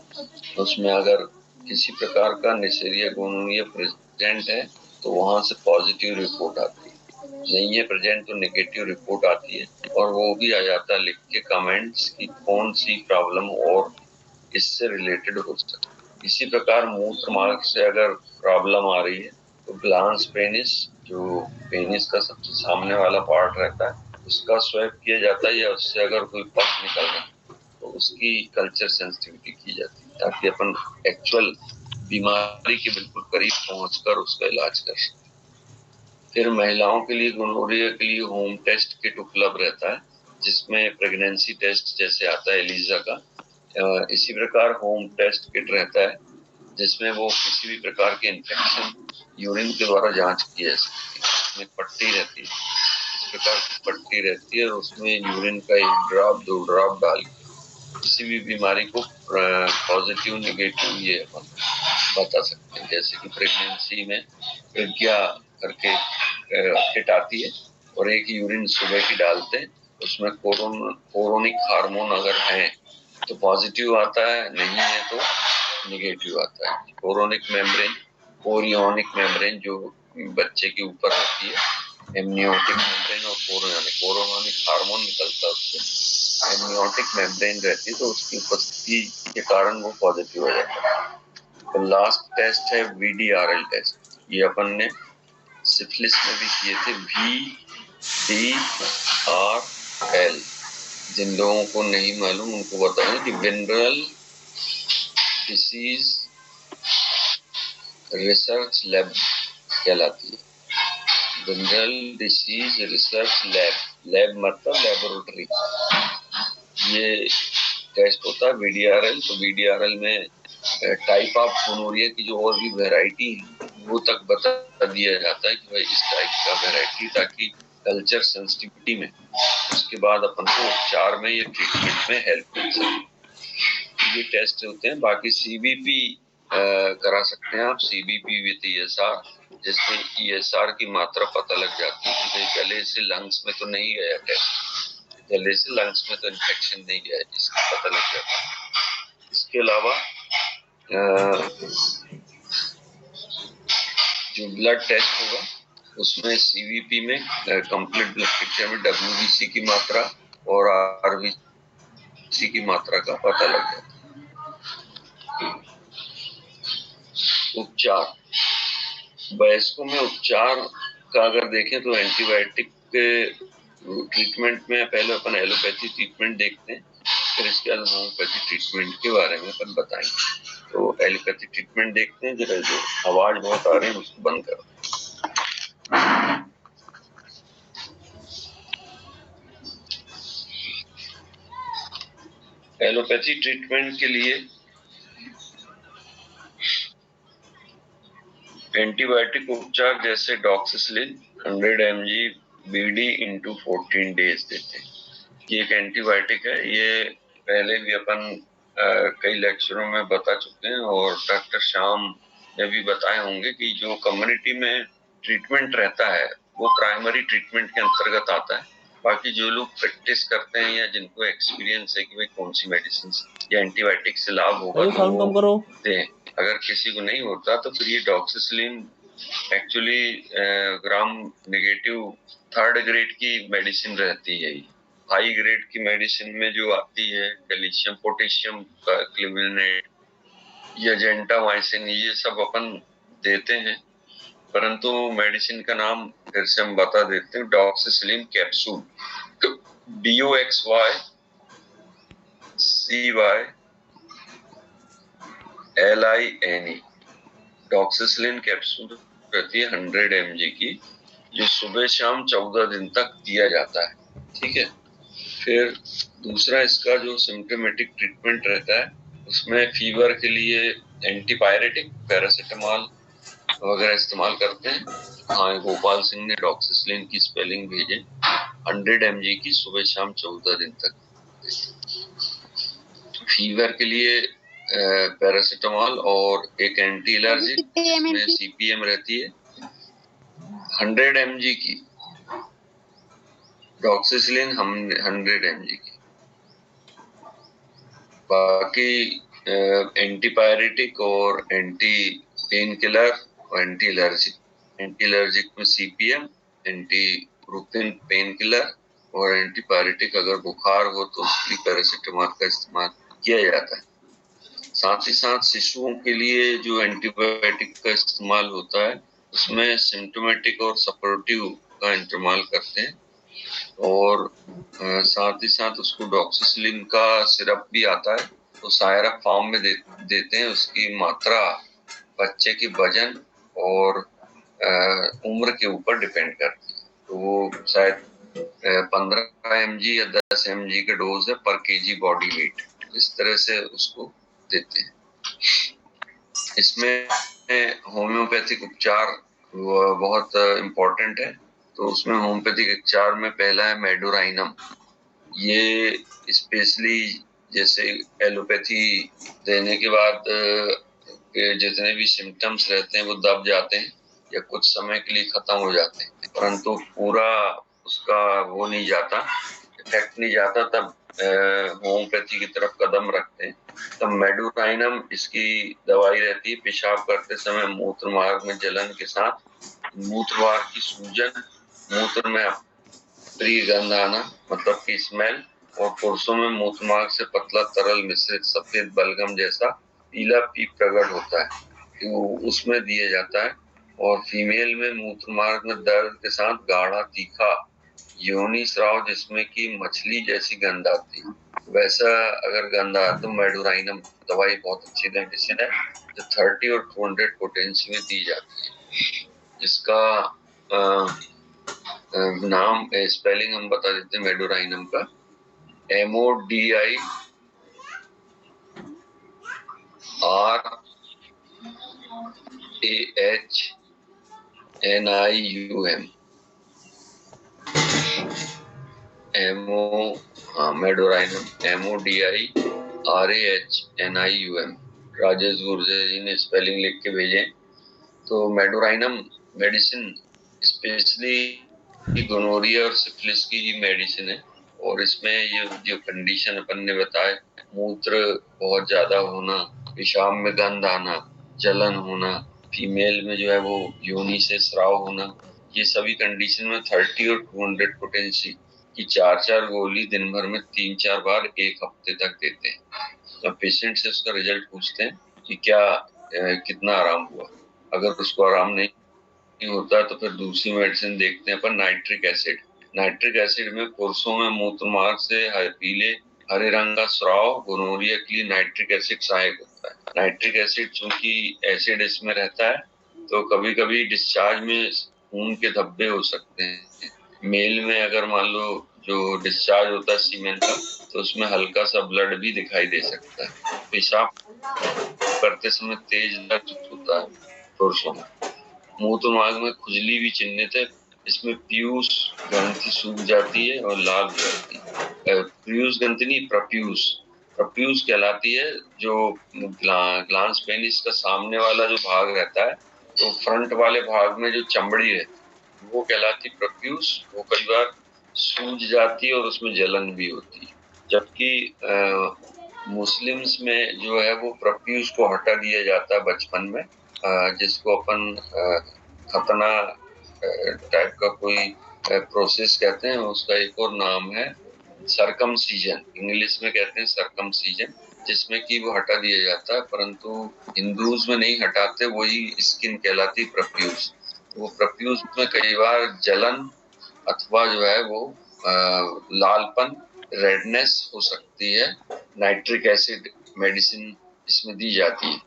उसमें अगर किसी प्रकार का नेसेरिया गोनोरिया प्रेजेंट है तो वहां से पॉजिटिव रिपोर्ट आती है, नहीं है प्रेजेंट तो नेगेटिव रिपोर्ट आती है। और वो भी आ जाता है लिख के कमेंट्स की कौन सी प्रॉब्लम और इससे रिलेटेड हो सकती है। इसी प्रकार मूत्र मार्ग से अगर प्रॉब्लम आ रही है तो ग्लांस पेनिस, जो पेनिस का सबसे सामने वाला पार्ट रहता है, उसका स्वैप किया जाता है, या उससे अगर कोई पफ निकल रहा है तो उसकी कल्चर सेंसिटिविटी की जाती है, ताकि अपन एक्चुअल बीमारी के बिल्कुल करीब पहुंचकर उसका इलाज कर सकें। फिर महिलाओं के लिए गोनोरिया के लिए होम टेस्ट किट उपलब्ध रहता है, जिसमें प्रेगनेंसी टेस्ट जैसे आता है एलिजा का, इसी प्रकार होम टेस्ट किट रहता है, जिसमें वो किसी भी प्रकार के इन्फेक्शन यूरिन के द्वारा जांच की जा सकती है। उसमें पट्टी रहती है, इस प्रकार की पट्टी रहती है, और उसमें यूरिन का 1 ड्रॉप 2 ड्रॉप डाल किसी भी बीमारी को पॉजिटिव नेगेटिव ये अपन बता सकते हैं। जैसे कि प्रेगनेंसी में प्रज्ञा करके किट आती है, और एक यूरिन सुबह की डालते हैं, उसमें कोरोनिक हार्मोन अगर है तो पॉजिटिव आता है, नहीं है तो नेगेटिव आता है। कोरोनिक मेम्ब्रेन, कोरियोनिक मेम्ब्रेन जो बच्चे के ऊपर होती है, एमनियोटिक मेम्ब्रेन और कोरोनिक हार्मोन निकलता है उससे, एमनियोटिक मेम्ब्रेन रहती है तो उसकी उपस्थिति के कारण वो पॉजिटिव हो जाता है। तो लास्ट टेस्ट है VDRL टेस्ट, ये अपन ने सिफिलिस में भी किए थे। VDRL, जिन लोगों को नहीं मालूम उनको बताएं कि विनरल डिसीज रिसर्च लैब कहलाती है। Venereal disease research lab, lab मतलब लेबोरेटरी, ये टेस्ट होता है VDRL। तो VDRL में टाइप ऑफ गोनोरिया की जो और भी वैरायटी वो तक बता दिया जाता है कि भाई इस टाइप का वैरायटी, ताकि कल्चर सेंसिटिविटी में उसके बाद अपन को उपचार में या ट्रीटमेंट में हेल्प मिल सके। ये टेस्ट होते हैं। बाकी CBP करा सकते हैं आप, CBP विद ESR, जिसमें ESR की मात्रा पता लग जाती है कि भाई गले से लंग्स में तो नहीं गया टेस्ट, गले से लंग्स में तो इन्फेक्शन नहीं गया, इसका पता लग जाता है। इसके अलावा जो ब्लड टेस्ट होगा उसमें CBP में कंप्लीट ब्लड पिक्चर में WBC की मात्रा और RBC की मात्रा का पता लग जाता है। उपचार, वयस्कों में उपचार का अगर देखें तो एंटीबायोटिक के ट्रीटमेंट में पहले अपन एलोपैथी ट्रीटमेंट देखते हैं, फिर इसके बाद होम्योपैथी ट्रीटमेंट के बारे में अपन बताएंगे। तो एलोपैथी ट्रीटमेंट देखते हैं। जरा जो आवाज बहुत आ रही है उसको बंद करो। एलोपैथी ट्रीटमेंट के लिए एंटीबायोटिक उपचार जैसे डॉक्सिसिलिन 100 mg BD × 14 डेज देते हैं। ये एक एंटीबायोटिक है। ये पहले भी अपन कई लेक्चरों में बता चुके हैं, और डॉक्टर श्याम ने भी बताए होंगे कि जो कम्युनिटी में ट्रीटमेंट रहता है वो प्राइमरी ट्रीटमेंट के अंतर्गत आता है। बाकी जो लोग प्रैक्टिस करते हैं या जिनको एक्सपीरियंस है कि भाई कौन सी मेडिसिन या एंटीबायोटिक से लाभ होगा तो वो दें। अगर किसी को नहीं होता तो फिर ये doxycycline actually gram negative 3rd grade की मेडिसिन रहती है। हाई ग्रेड की मेडिसिन में जो आती है कैल्शियम पोटेशियम का क्लिविनेट या जेंटामाइसिन, ये सब अपन देते हैं। परंतु मेडिसिन का नाम फिर से हम बता देते हैं, डॉक्सिसिलिन कैप्सूल, DOXYCYLINE। डॉक्सिसिलिन कैप्सूल रहती है 100 mg की, जो सुबह शाम 14 दिन तक दिया जाता है। ठीक है। फिर दूसरा इसका जो सिम्टोमेटिक ट्रीटमेंट रहता है, उसमें फीवर के लिए एंटीपायरेटिक पैरासिटामॉल वगैरह इस्तेमाल करते हैं। हाँ, गोपाल सिंह ने डॉक्सिसिलिन की स्पेलिंग भेजे, 100 mg की सुबह शाम 14 दिन तक। फीवर के लिए पैरासिटामॉल और एक एंटी एलर्जिक जिसमें CPM रहती है 100 mg की, डॉक्सिसिलिन 100 mg की। बाकी एंटीपायरेटिक और एंटी पेन किलर और एंटी एलर्जिक में CPM, एंटी ब्रुफिन पेन किलर और एंटीपायरेटिक अगर बुखार हो तो उसकी पैरासिटामॉल का इस्तेमाल किया जाता है। साथ ही साथ शिशुओं के लिए जो एंटीबायोटिक का इस्तेमाल होता है, उसमें सिम्टोमेटिक और सपोर्टिव का इस्तेमाल करते हैं। और साथ ही साथ उसको डॉक्सिसिलिन का सिरप भी आता है, तो सायरप फॉर्म में देते हैं। उसकी मात्रा बच्चे की वजन और उम्र के ऊपर डिपेंड करती है। तो वो शायद 15 mg या 10 mg के डोज है पर केजी बॉडी वेट, इस तरह से उसको देते हैं। इसमें होम्योपैथिक उपचार बहुत इम्पोर्टेंट है। तो उसमें होम्योपैथिक उपचार में पहला है मेडोराइनम। ये स्पेशली जैसे एलोपैथी देने के बाद जितने भी सिम्टम्स रहते हैं वो दब जाते हैं या कुछ समय के लिए खत्म हो जाते हैं, परंतु पूरा उसका वो नहीं जाता, इफेक्ट नहीं जाता, तब होम्योपैथी की तरफ कदम रखते हैं। तब मेडोराइनम इसकी दवाई रहती है। पेशाब करते समय मूत्र मार्ग में जलन के साथ मूत्र मार्ग की सूजन, मूत्र में प्रिय गंध आना मतलब की स्मेल, और पुरुषों में मूत्र मार्ग से पतला तरल मिश्रित सफेद बलगम जैसा पीला पीप प्रकट होता है, तो उसमें दिया जाता है। और फीमेल में मूत्र मार्ग में दर्द के साथ गाढ़ा तीखा योनि स्राव जिसमें कि मछली जैसी गंध आती है, वैसा अगर गंध आए तो मेडोराइनम दवाई बहुत अच्छी मेडिसिन है, जो 30 और 200 पोटेंसी में दी जाती है। इसका नाम स्पेलिंग हम बता देते हैं मेडोराइनम का, MODIRAHNIUM, Medorrhinum MODIRAHNIUM। Rajesh Gurjar ji ने स्पेलिंग लिख के भेजे। तो मेडोराइनम मेडिसिन स्पेशली गोनोरिया और सिफिलिस की ही मेडिसिन है। और इसमें ये जो कंडीशन अपन ने बताए, मूत्र बहुत ज्यादा होना, पेशाब में गंध आना, जलन होना, फीमेल में जो है वो योनि से स्राव होना, ये सभी कंडीशन में 30 और 200 पोटेंसी की 4-4 गोली दिन भर में 3-4 बार 1 हफ्ते तक देते हैं। तो पेशेंट से उसका रिजल्ट पूछते हैं कि क्या कितना आराम हुआ। अगर उसको आराम नहीं होता है तो फिर दूसरी मेडिसिन देखते हैं पर नाइट्रिक एसिड। नाइट्रिक एसिड में पुरुषों में मूत्र मार्ग से पीले हरे रंग का स्राव, गोनोरिया के लिए नाइट्रिक एसिड सहायक होता है। नाइट्रिक एसिड चूंकि एसिड इसमें रहता है, तो कभी कभी डिस्चार्ज में खून के धब्बे हो सकते हैं। मेल में अगर मान लो जो डिस्चार्ज होता है सीमेन का, तो उसमें हल्का सा ब्लड भी दिखाई दे सकता है। पेशाब करते समय तेज दर्द होता है पुरुषों में। मूत्र मार्ग में खुजली भी चिन्हित है। इसमें पीयूष ग्रंथि सूख जाती है और लाल हो जाती है। पीयूष ग्रंथि नहीं, प्रप्यूस कहलाती है। जो ग्लांस पेनिस का सामने वाला जो भाग रहता है, तो फ्रंट वाले भाग में जो चमड़ी है वो कहलाती प्रप्यूस। वो कई बार सूज जाती है और उसमें जलन भी होती है। जबकि मुस्लिम्स में जो है वो प्रप्यूस को हटा दिया जाता है बचपन में, जिसको अपन खतना टाइप का कोई प्रोसेस कहते हैं। उसका एक और नाम है सरकमसीजन, इंग्लिश में कहते हैं सरकमसीजन। जिसमें कि वो हटा दिया जाता है, परंतु हिंदूज में नहीं हटाते, वही स्किन कहलाती प्रफ्यूज। वो प्रफ्यूज में कई बार जलन अथवा जो है वो लालपन, रेडनेस हो सकती है। नाइट्रिक एसिड मेडिसिन इसमें दी जाती है।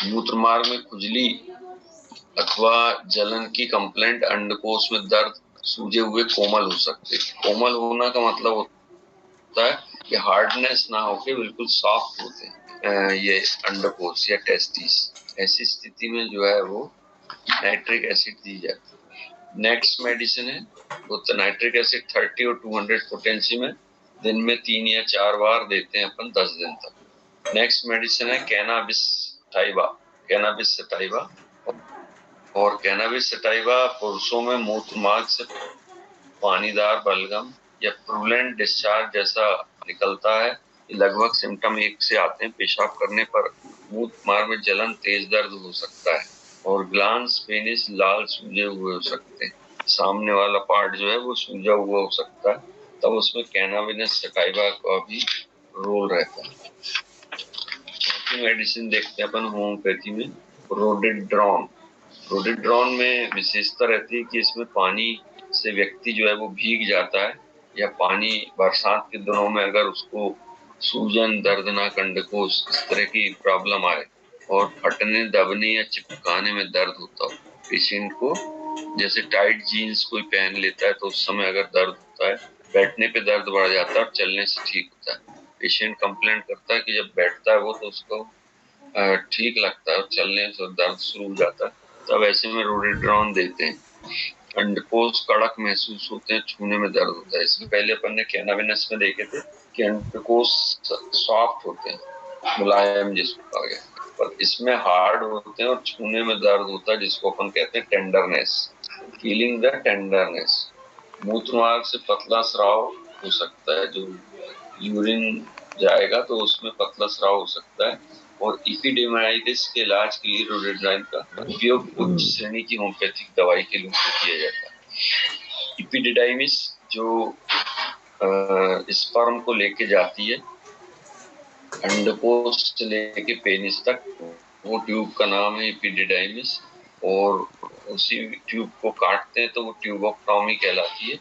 मूत्रमार्ग में खुजली अथवा जलन की कंप्लेंट, अंडकोश में दर्द, सूजे हुए कोमल हो सकते हैं। कोमल होना का मतलब होता है कि हार्डनेस ना होके बिल्कुल सॉफ्ट होते हैं ये अंडकोश या टेस्टिस। ऐसी स्थिति में जो है वो नाइट्रिक एसिड दी जाती है। नेक्स्ट मेडिसिन है वो नाइट्रिक एसिड 30 और 200 पोटेंसी में दिन में 3 या 4 बार देते हैं अपन 10 दिन तक। नेक्स्ट मेडिसिन है कैनाबिस सटाइवा। कैनाबिस सटाइवा और कैनाबिस सटाइवा पुरुषों में मूत्र मार्ग से पानीदार बलगम या प्रूलेंट डिस्चार्ज जैसा निकलता है। लगभग सिम्टम एक से आते हैं। पेशाब करने पर मूत्र मार्ग में जलन, तेज दर्द हो सकता है और ग्लांस, पेनिस लाल सूजे हुए हो सकते हैं। सामने वाला पार्ट जो है वो सूजा हुआ हो सकता है, तब उसमें कैनाबिस सटाइवा का भी रोल रहता है। चौथी मेडिसिन देखते हैं अपन होम्योपैथी में रोडेड्रॉन। रोडेड्रॉन में विशेषता रहती है कि इसमें पानी से व्यक्ति जो है वो भीग जाता है, या पानी बरसात के दिनों में अगर उसको सूजन, दर्दनाक अंडकोश इस तरह की प्रॉब्लम आए और फटने, दबने या चिपकाने में दर्द होता हो पेशेंट को, जैसे टाइट जीन्स कोई पहन लेता है तो उस समय अगर दर्द होता है, बैठने पे दर्द बढ़ जाता है और चलने से ठीक होता है। पेशेंट कंप्लेंट करता है कि जब बैठता है वो तो उसको ठीक लगता है और चलने से दर्द शुरू हो जाता है, तब ऐसे में रोडेड्रॉन देते हैं। अंडकोश कड़क महसूस होते हैं, छूने में दर्द होता है। इससे पहले अपन ने कैनाबिस में देखे थे कि अंडकोश सॉफ्ट होते हैं, मुलायम जिसको कहा गया, पर इसमें हार्ड होते हैं और छूने में दर्द होता है, जिसको अपन कहते हैं टेंडरनेस, फीलिंग द टेंडरनेस। मूत्रमार्ग से पतला स्राव हो सकता है, जो यूरिन जाएगा तो उसमें पतला स्राव हो सकता है। और इपिडेमाइटिस के इलाज के लिए रोडेड्राइन का उपयोग उच्च श्रेणी की होम्योपैथिक दवाई के रूप में किया जाता है। इपिडिडाइमिस जो स्पर्म को लेके जाती है अंडकोश से लेके पेनिस तक, वो ट्यूब का नाम है इपिडिडाइमिस, और उसी ट्यूब को काटते हैं तो वो ट्यूबोक्टॉमी कहलाती है,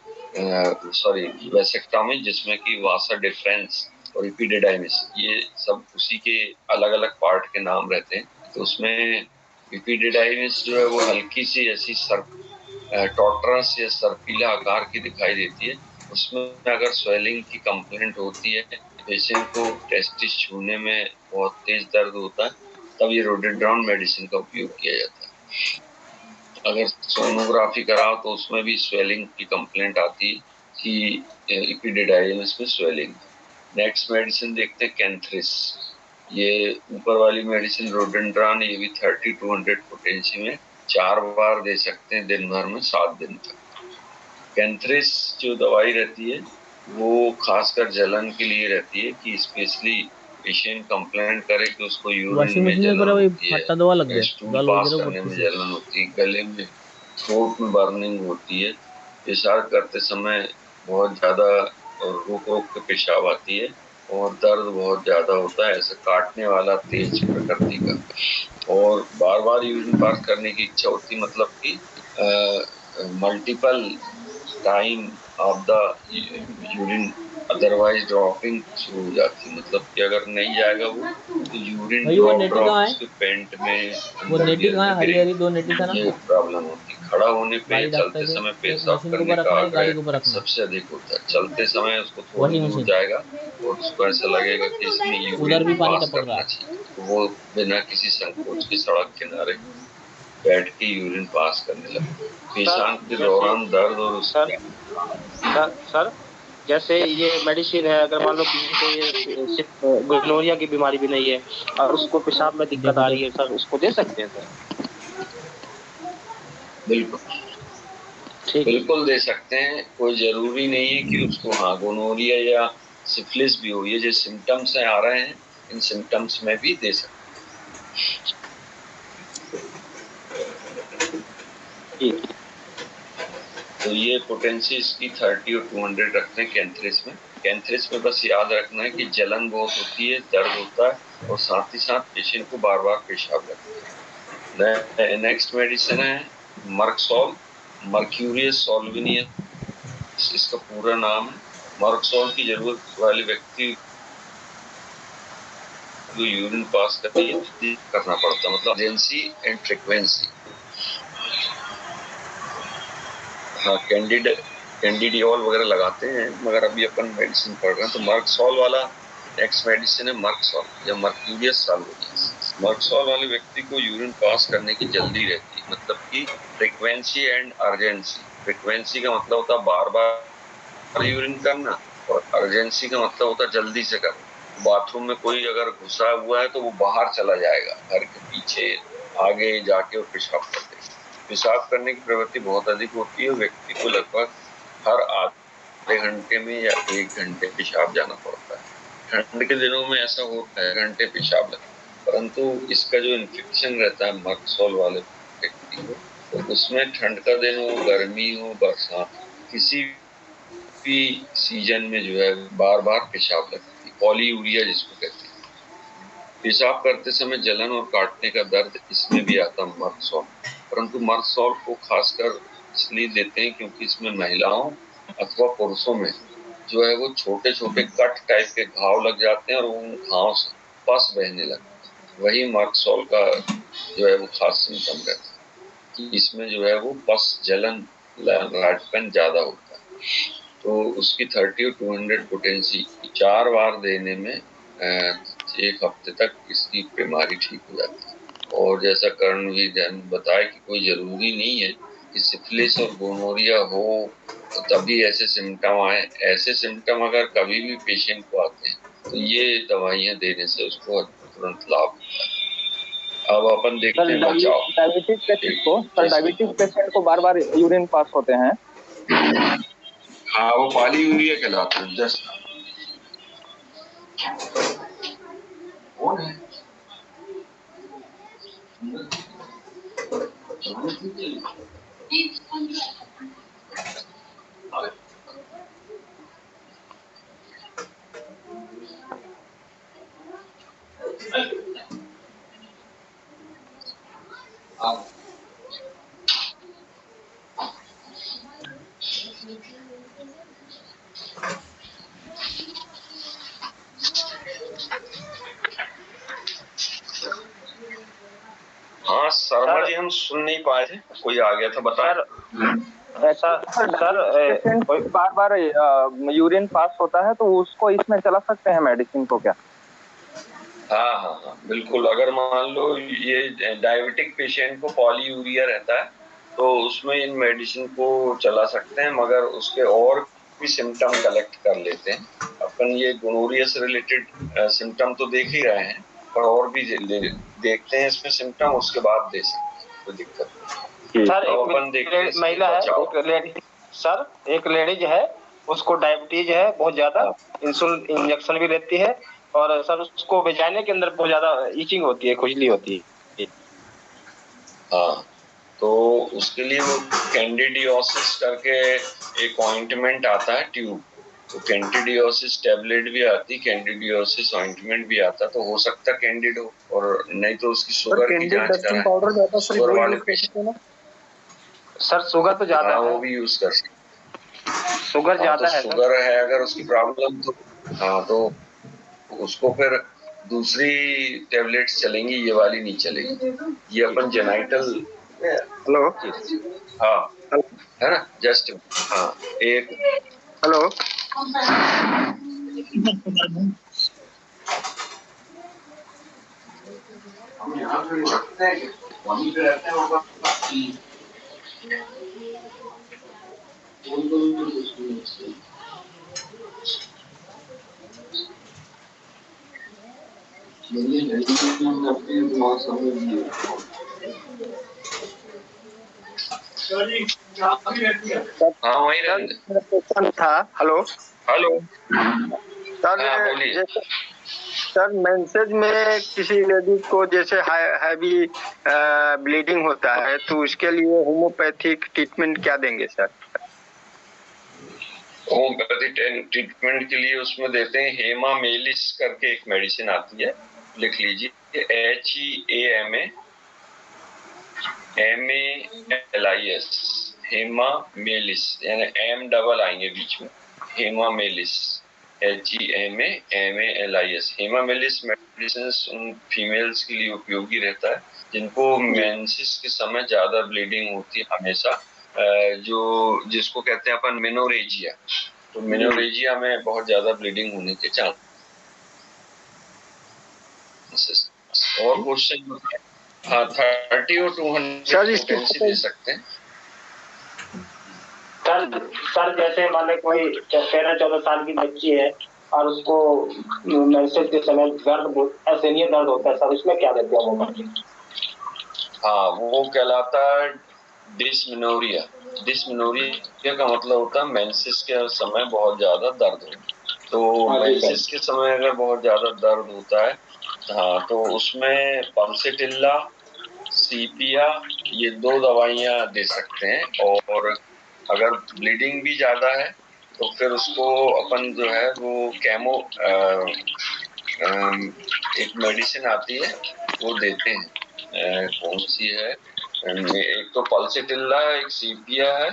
सॉरी वेसेक्टॉमी, जिसमें कि वासा डिफरेंस और इपिडिडाइमिस ये सब उसी के अलग अलग पार्ट के नाम रहते हैं। तो उसमें इपिडिडाइमिस जो है वो हल्की सी ऐसी टॉटरस या सर्पीला आकार की दिखाई देती है। उसमें अगर स्वेलिंग की कंप्लेंट होती है, पेशेंट को टेस्टिस छूने में बहुत तेज दर्द होता है, तब ये रोडेड्रॉन मेडिसिन का उपयोग किया जाता है। अगर सोनोग्राफी कराओ तो उसमें भी स्वेलिंग की कंप्लेंट आती है कि इपिडिडाइमिस में स्वेलिंग। नेक्स्ट मेडिसिन देखते हैं कैंथ्रिस। ये ऊपर वाली मेडिसिन रोडेंड्रॉन, ये भी 30 to 100 पोटेंसी में 4 बार दे सकते हैं दिन भर में 7 दिन तक। कैंथ्रिस जो दवाई रहती है वो खासकर जलन के लिए रहती है, कि स्पेशली पेशेंट कंप्लेंट करे कि उसको यूरिन में जलन होती है, स्टूल पास करने में जलन होती है, गले में, थ्रोट में बर्निंग होती है, पेशाब करते समय बहुत ज्यादा रुक रुक के पेशाब आती है और दर्द बहुत ज्यादा होता है, ऐसा काटने वाला तेज प्रकृति का, और बार बार यूरिन पास करने की इच्छा होती, मतलब कि multiple time of the urine otherwise dropping शुरू हो जाती है, मतलब कि अगर नहीं जाएगा वो तो यूरिन ड्रॉप उसके पेंट में ये प्रॉब्लम होती है। खड़ा होने पे, चलते समय पेशाब करने का आग्रह सबसे अधिक होता है। चलते समय उसको थोड़ी दूर जाएगा और उसको ऐसा लगेगा कि इसमें यूरिन पास करना चाहिए, तो वो बिना किसी संकोच के सड़क किनारे बैठ के यूरिन पास करने लगता है। पेशाब के दौरान दर्द और सर जैसे ये मेडिसिन है, अगर मान लो किसी को ये सिर्फ गोनोरिया की बीमारी भी नहीं है और उसको पेशाब में दिक्कत आ रही है, सर उसको दे सकते हैं सर? बिल्कुल ठीक, बिल्कुल दे सकते हैं। कोई जरूरी नहीं है कि उसको गोनोरिया या सिफिलिस भी हो। ये जो सिम्टम्स आ रहे हैं, इन सिम्टम्स में भी दे सकते हैं। तो ये पोटेंसी इसकी 30 और 200 रखते हैं कैंथ्रिस में। कैंथरिस में बस याद रखना है कि जलन बहुत होती है, दर्द होता है और साथ ही साथ पेशेंट को बार बार पेशाब लगता है। नेक्स्ट मेडिसिन है मर्कसोल, मर्क्यूरियस सॉल्विनियस इसका पूरा नाम है। मर्कसोल की जरूरत वाले व्यक्ति को यूरिन पास करना पड़ता, मतलब अर्जेंसी एंड फ्रीक्वेंसी। हाँ, कैंडिडियोल वगैरह लगाते हैं, मगर अभी अपन मेडिसिन पढ़ रहे हैं। तो मर्कसोल वाला नेक्स्ट मेडिसिन है मर्कसोल या मर्क्यूरियस सॉल्विनियस। मर्कसोल वाले व्यक्ति को यूरिन पास करने की जल्दी रहती है, मतलब कि फ्रीक्वेंसी एंड अर्जेंसी। फ्रीक्वेंसी का मतलब होता है बार बार यूरिन करना और अर्जेंसी का मतलब होता है जल्दी से करना। बाथरूम में कोई अगर घुसा हुआ है तो वो बाहर चला जाएगा, घर के पीछे आगे जाके और पेशाब कर देगा। पेशाब करने की प्रवृत्ति बहुत अधिक होती है, व्यक्ति को लगभग हर आधे घंटे में या 1 घंटे पेशाब जाना पड़ता है। ठंड के दिनों में ऐसा होता है घंटे पेशाब लगता है, परंतु इसका जो इन्फेक्शन रहता है मर्कसोल वाले व्यक्ति को, तो उसमें ठंड का दिन हो, गर्मी हो, बरसात, किसी भी सीजन में जो है बार बार पेशाब लगती है, पॉलीयूरिया जिसको कहते हैं। पेशाब करते समय जलन और काटने का दर्द इसमें भी आता है मर्कसोल, परंतु मर्कसोल को खासकर इसलिए देते हैं क्योंकि इसमें महिलाओं अथवा पुरुषों में जो है वो छोटे छोटे कट टाइप के घाव लग जाते हैं और उन घाव से पस बहने लगता है। वही मर्कसोल का जो है वो खास सिम्टम रहता है कि इसमें जो है वो पस जलन लाटपन ज्यादा होता है। तो उसकी 30 और 200 पोटेंसी 4 बार देने में 1 हफ्ते तक इसकी बीमारी ठीक हो जाती है। और जैसा कर्णवीर जैन बताया कि कोई जरूरी नहीं है कि सिफिलिस और गोनोरिया हो तो तभी ऐसे सिम्टम आए। ऐसे सिम्टम अगर कभी भी पेशेंट को आते हैं तो ये दवाइयां देने से उसको तुरंत लाभ होता है। अब अपन देखते हैं बचाव। डायबिटिक पेशेंट को बार बार यूरिन पास होते हैं। हाँ, वो पॉलीयूरिया कहलाते हैं। जस्ट कौन है? हाँ शर्मा जी, हम सुन नहीं पाए थे, कोई आ गया था, बता। ऐसा सर बार बार यूरिन पास होता है तो उसको इसमें चला सकते हैं मेडिसिन को क्या? हाँ, बिल्कुल। अगर मान लो ये डायबिटिक पेशेंट को पॉलीयूरिया रहता है तो उसमें इन मेडिसिन को चला सकते हैं, मगर उसके और भी सिम्टम कलेक्ट कर लेते हैं। अपन ये गोनोरिया से रिलेटेड सिम्टम तो देख ही रहे हैं, पर और भी देखते हैं इसमें सिम्टम, उसके बाद दे सकते हैं, कोई दिक्कत नहीं। सर तो अपन देखते हैं महिला है, एक लेडीज है, उसको डायबिटीज है बहुत ज्यादा, इंसुलिन इंजेक्शन भी लेती है और सर उसको वेजाइना के अंदर बहुत ज्यादा ईचिंग होती है, खुजली होती है। हाँ, तो उसके लिए वो कैंडिडियोसिस करके एक ऑइंटमेंट आता है, ट्यूब। तो कैंडिडियोसिस टैबलेट भी आती, कैंडिडियोसिस ऑइंटमेंट भी आता, तो हो सकता है कैंडिड हो, और नहीं तो उसकी शुगर की जांच कराएं। शुगर वाले पेशेंट, सर शुगर तो ज्यादा है, वो भी यूज कर सकते। शुगर ज्यादा है, शुगर है अगर उसकी प्रॉब्लम तो हाँ, तो उसको फिर दूसरी टैबलेट्स चलेंगी, ये वाली नहीं चलेगी। ये अपन जेनाइटल, हेलो, हाँ है ना, जस्ट हाँ एक हेलो, हम यहाँ पे रखते हैं, वहीं पे रहते हैं, हाँ वहीं रहते था। हेलो हेलो सर, बोलिए। सर मेंसेज में किसी लेडीज को जैसे हैवी ब्लीडिंग होता है तो उसके लिए होम्योपैथिक ट्रीटमेंट क्या देंगे सर? होम्योपैथी ट्रीटमेंट के लिए उसमें देते हैं हेमामेलिस करके एक मेडिसिन आती है, लिख लीजिए HEMAMALIS, हेमामेलिस, यानी एम डबल आएंगे बीच में, हेमामेलिस, HEMAMALIS। हेमामेलिस मेडिसिन उन फीमेल्स के लिए उपयोगी रहता है जिनको मेंसेस के समय ज्यादा ब्लीडिंग होती है हमेशा, जो जिसको कहते हैं अपन मेनोरेजिया। तो मेनोरेजिया में बहुत ज्यादा ब्लीडिंग होने के चांसेस। और क्वेश्चन, हाँ 30 और 200 पोटेंसी दे सकते हैं। सर जैसे मान ले कोई 13-14 साल की बच्ची है और उसको मेंसेस के समय असहनीय दर्द होता है सर, उसमें क्या देते हैं वो? हाँ वो कहलाता है डिस्मेनोरिया। डिस्मेनोरिया का मतलब होता है मेंसेस के समय बहुत ज्यादा दर्द हो। तो मेंसेस के समय अगर बहुत ज्यादा दर्द होता है, हाँ, तो उसमें पल्सेटिल्ला, सीपिया, ये 2 दवाइयां दे सकते हैं। और अगर ब्लीडिंग भी ज्यादा है तो फिर उसको अपन जो है वो केमो एक मेडिसिन आती है वो देते हैं, कौन सी है, एक तो पल्सेटिल्ला, एक सीपिया है,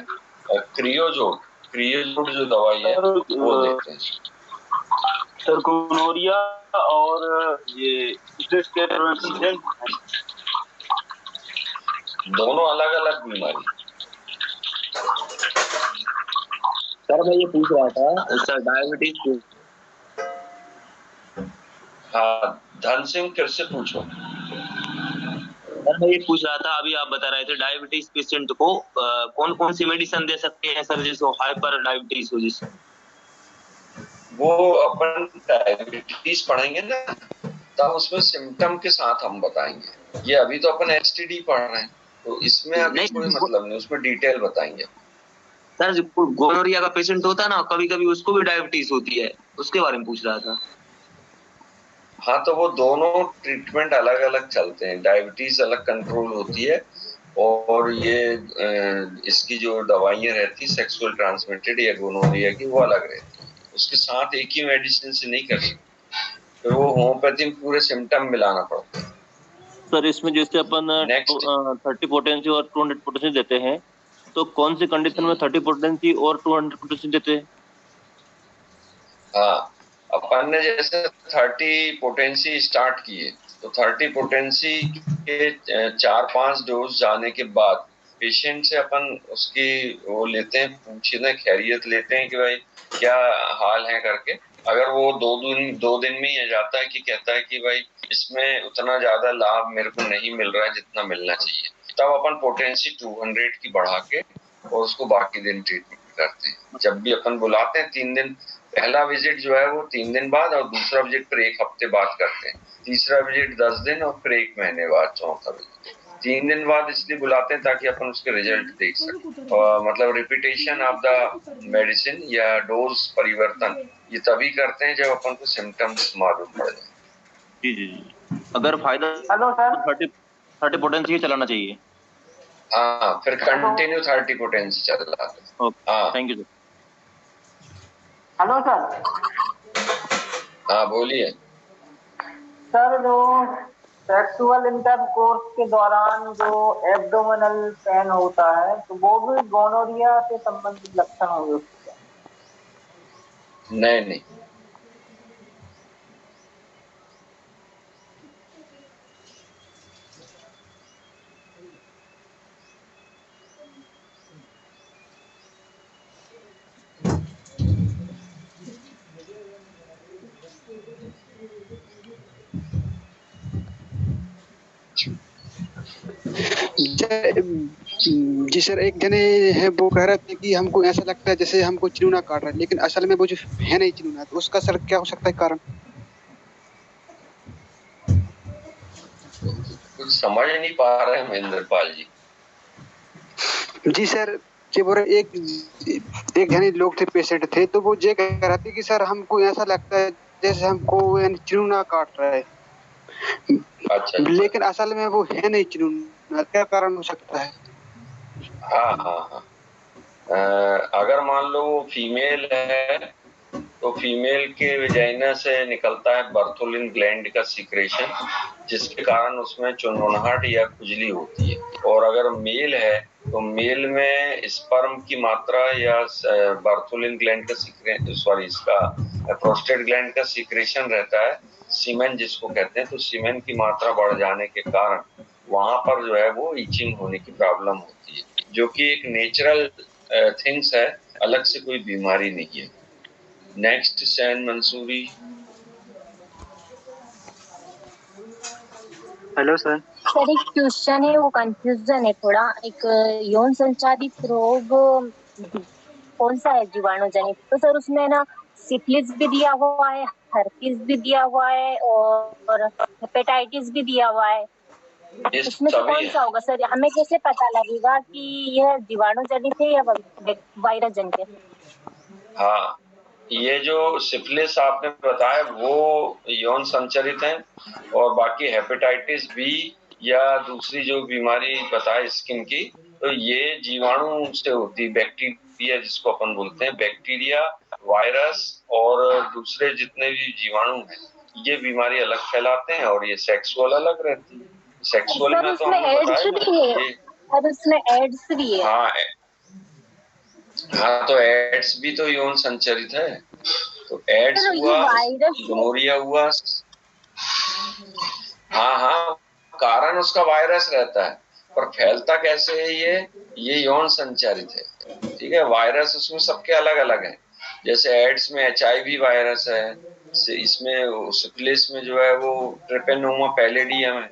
और क्रियोजोट जो दवाई है वो देते हैं। सर गोनोरिया और ये दोनों अलग अलग बीमारी। सर मैं ये पूछ रहा था सर डायबिटीज, हाँ धन सिंह फिर से पूछो। सर मैं ये पूछ रहा था, अभी आप बता रहे थे डायबिटीज पेशेंट को कौन कौन सी मेडिसिन दे सकते हैं सर जिसको हाइपर डायबिटीज हो, जिससे वो अपन डायबिटीज पढ़ेंगे ना तब उसमें सिम्टम के साथ हम बताएंगे। ये अभी तो अपन एसटीडी पढ़ रहे हैं तो इसमें अभी कोई मतलब नहीं, उसमें डिटेल बताएंगे। सर जो गोनोरिया का पेशेंट होता है ना, कभी कभी उसको भी डायबिटीज होती है, उसके बारे में पूछ रहा था। हाँ तो वो दोनों ट्रीटमेंट अलग अलग चलते हैं। डायबिटीज अलग कंट्रोल होती है और ये इसकी जो दवाइयां रहती है सेक्सुअल ट्रांसमिटेड या गोनोरिया की वो अलग रहती है। उसके साथ एक ही मेडिसिन से नहीं कर सकते, तो वो होम्योपैथी में पूरे सिम्टम मिलाना पड़ता है। सर इसमें जैसे अपन 30 पोटेंसी और 200 पोटेंसी देते हैं, तो कौन सी कंडीशन में 30 पोटेंसी और 200 पोटेंसी देते हैं? हाँ अपन ने जैसे 30 पोटेंसी स्टार्ट किए तो 30 पोटेंसी के 4-5 डोज जाने के बाद पेशेंट से अपन उसकी वो लेते हैं, पूछने खैरियत लेते हैं कि भाई क्या हाल है करके। अगर वो 2 दिन में ही आ जाता है कि कहता है कि भाई इसमें उतना ज्यादा लाभ मेरे को नहीं मिल रहा है जितना मिलना चाहिए, तब अपन पोटेंसी 200 की बढ़ा के और उसको बाकी दिन ट्रीटमेंट करते हैं। जब भी अपन बुलाते हैं 3 दिन, पहला विजिट जो है वो 3 दिन बाद और दूसरा विजिट फिर 1 हफ्ते बाद करते हैं, तीसरा विजिट 10 दिन और फिर 1 महीने बाद चौथा विजिट। 3 दिन बाद इसलिए बुलाते हैं ताकि अपन उसके रिजल्ट देख सकें। मतलब रिपीटेशन ऑफ द मेडिसिन या डोज परिवर्तन ये तभी करते हैं जब अपन को सिम्टम्स मालूम पड़ जाए। जी जी जी, अगर फायदा हेलो सर, 30 पोटेंसी ही चलाना चाहिए। हाँ फिर कंटिन्यू 30 पोटेंसी चल रहा है। हाँ thank you sir. Hello sir. हाँ बोलिए सर जो सेक्सुअल इंटरकोर्स के दौरान जो एब्डोमिनल पेन होता है तो वो भी गोनोरिया से संबंधित लक्षण होंगे उसके? नहीं। जी सर, एक जने है वो कह रहे थे कि हमको ऐसा लगता है जैसे हमको चिरूना काट रहा है, लेकिन असल में वो जो है नहीं चिरूना, तो उसका सर क्या हो सकता है कारण? कुछ समझ नहीं पा रहे हैं महेंद्र पाल जी। जी सर, ये बोल रहे एक जने लोग थे, पेशेंट थे, तो वो ये कह रहे थे कि सर हमको ऐसा लगता है जैसे हमको चिरूना काट रहा है। अच्छा। लेकिन असल में वो है नहीं चिरूना, क्या कारण हो सकता है? हाँ। अगर मान लो वो फीमेल है तो फीमेल के वेजाइना से निकलता है बर्थोलिन ग्लैंड का सीक्रेशन, जिसके कारण उसमें चुनमुनाहट या खुजली होती है। और अगर मेल है तो मेल में स्पर्म की मात्रा या बर्थोलिन ग्लैंड का इसका प्रोस्टेट ग्लैंड का सीक्रेशन रहता है, सीमेन जिसको कहते हैं। तो सीमेन की मात्रा बढ़ जाने के कारण वहां पर जो है वो इचिंग होने की प्रॉब्लम होती है, जो कि एक नेचुरल थिंग्स है, अलग से कोई बीमारी नहीं है। Next Sain Mansuri. Hello sir. Sir एक क्वेश्चन है, वो कंफ्यूजन है थोड़ा। एक यौन संचारित रोग कौन सा है जीवाणु जनित? तो सर उसमें ना सिफिलिस भी दिया हुआ है, हर्पिस भी दिया हुआ है और हेपेटाइटिस भी दिया हुआ है। इसमें से कौन सा होगा सर? हमें कैसे पता लगेगा कि यह जीवाणु जनित है या वायरस जनित है? हाँ, ये जो सिफिलिस आपने बताया वो यौन संचारित है, और बाकी हेपेटाइटिस बी या दूसरी जो बीमारी बताए स्किन की, तो ये जीवाणु से होती, बैक्टीरिया जिसको अपन बोलते हैं, बैक्टीरिया, वायरस और दूसरे जितने भी जीवाणु हैं, ये बीमारी अलग फैलाते हैं और ये सेक्सुअल अलग रहती है। सेक्सुअल में तो हमने बताया और उसमें एड्स भी है। हाँ, तो एड्स भी तो यौन संचारित है। तो एड्स हुआ, गोनोरिया हुआ। हाँ, कारण उसका वायरस रहता है, पर फैलता कैसे है ये यौन संचारित है। ठीक है, वायरस उसमें सबके अलग अलग है। जैसे एड्स में HIV वायरस है, इसमें सिफिलिस में जो है वो ट्रिपेनोमा पैलेडियम है,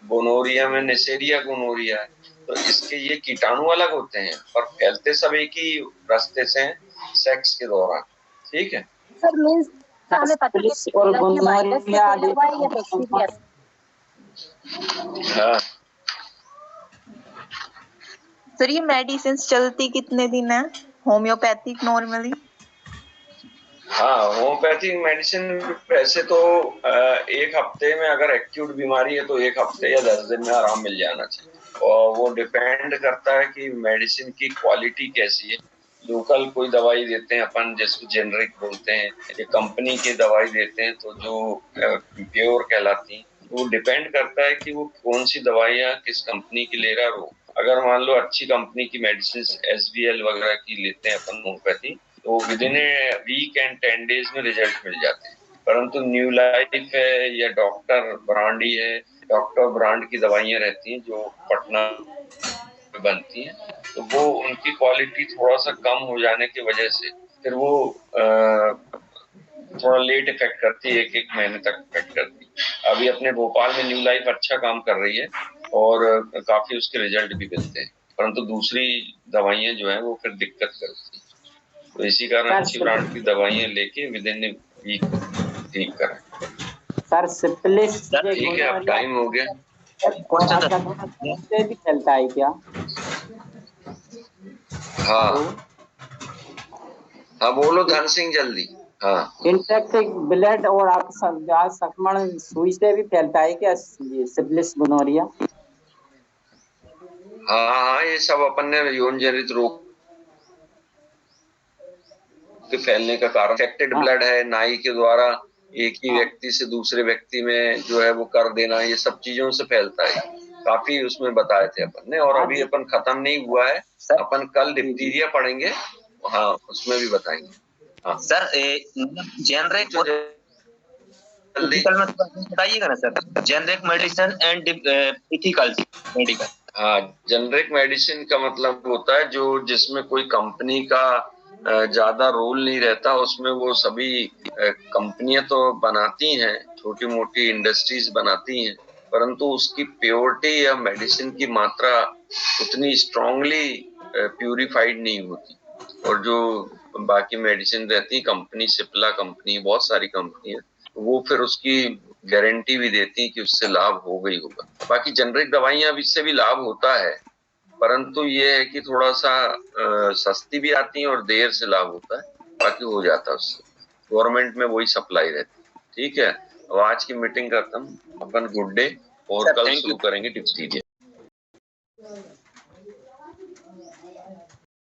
गोनोरिया में नेसेरिया गोनोरिया है। तो इसके ये कीटाणु अलग होते हैं, पर फैलते सब एक ही रास्ते से हैं, सेक्स के दौरान। ठीक है सर, मींस हमें पता है कि वायरस से फैला हुआ है या बैक्टीरिया से? हाँ सर, ये मेडिसिन चलती कितने दिन है होम्योपैथिक नॉर्मली? हाँ, होम्योपैथिक मेडिसिन वैसे तो 1 हफ्ते में, अगर एक्यूट बीमारी है तो 1 हफ्ते या 10 दिन में आराम मिल जाना चाहिए। और वो डिपेंड करता है कि मेडिसिन की क्वालिटी कैसी है। लोकल कोई दवाई देते हैं अपन, जिसको जेनरिक बोलते हैं, या कंपनी की दवाई देते हैं तो जो प्योर कहलाती है। वो डिपेंड करता है कि वो कौन सी दवाइयाँ किस कंपनी की ले रहा है वो। अगर मान लो अच्छी कंपनी की मेडिसिन SBL वगैरह की लेते हैं अपन होम्योपैथी, तो within a week and 10 days में रिजल्ट मिल जाते हैं। परंतु न्यू लाइफ है या डॉक्टर ब्रांडी है, डॉक्टर ब्रांड की दवाइयाँ रहती हैं जो पटना में बनती हैं, तो वो उनकी क्वालिटी थोड़ा सा कम हो जाने की वजह से फिर वो थोड़ा लेट इफेक्ट करती है, 1-1 महीने तक इफेक्ट करती है। अभी अपने भोपाल में न्यू लाइफ अच्छा काम कर रही है और काफी उसके रिजल्ट भी मिलते हैं, परंतु दूसरी दवाइयाँ जो है वो फिर दिक्कत करती है। तो इसी कारण अच्छी ब्रांड की दवाइयाँ लेके विदिन ए वीक ठीक करें। सर सिफिलिस ठीक है, अब टाइम हो गया। से भी चलता है क्या? हाँ, बोलो धन सिंह जल्दी। हाँ, इंफेक्टेड ब्लड और आप संक्रमण सुई से भी फैलता है क्या सिफिलिस गोनोरिया? हाँ, ये सब अपन ने यौन जनित रोग के फैलने का कारण। इन्फेक्टेड ब्लड है, नाई के द्वारा एक ही व्यक्ति से दूसरे व्यक्ति में जो है वो कर देना, ये सब चीजों से फैलता है। काफी उसमें बताए थे अपन ने, और अभी अपन खत्म नहीं हुआ है, अपन कल डिप्थीरिया पढ़ेंगे, हाँ उसमें भी बताएंगे। हाँ सर, जेनरिक बताइएगा ना sir, generic medicine and ethical medical. हाँ, जेनरिक मेडिसिन का मतलब होता है जो जिसमें कोई कंपनी का ज्यादा रोल नहीं रहता, उसमें वो सभी कंपनियां तो बनाती हैं, छोटी मोटी इंडस्ट्रीज बनाती हैं, परंतु उसकी प्योरिटी या मेडिसिन की मात्रा उतनी स्ट्रांगली प्यूरिफाइड नहीं होती। और जो बाकी मेडिसिन रहती है, कंपनी सिप्ला कंपनी, बहुत सारी कंपनी है, वो फिर उसकी गारंटी भी देती है कि उससे लाभ हो गई होगा। बाकी जेनरिक दवाइयां इससे भी लाभ होता है, परंतु ये है कि थोड़ा सा सस्ती भी आती है और देर से लाभ होता है, बाकी हो जाता है उससे। गवर्नमेंट में वही सप्लाई रहती है। ठीक है, अब आज की मीटिंग खत्म, अपन गुड डे, और कल शुरू करेंगे डिप्थीरिया।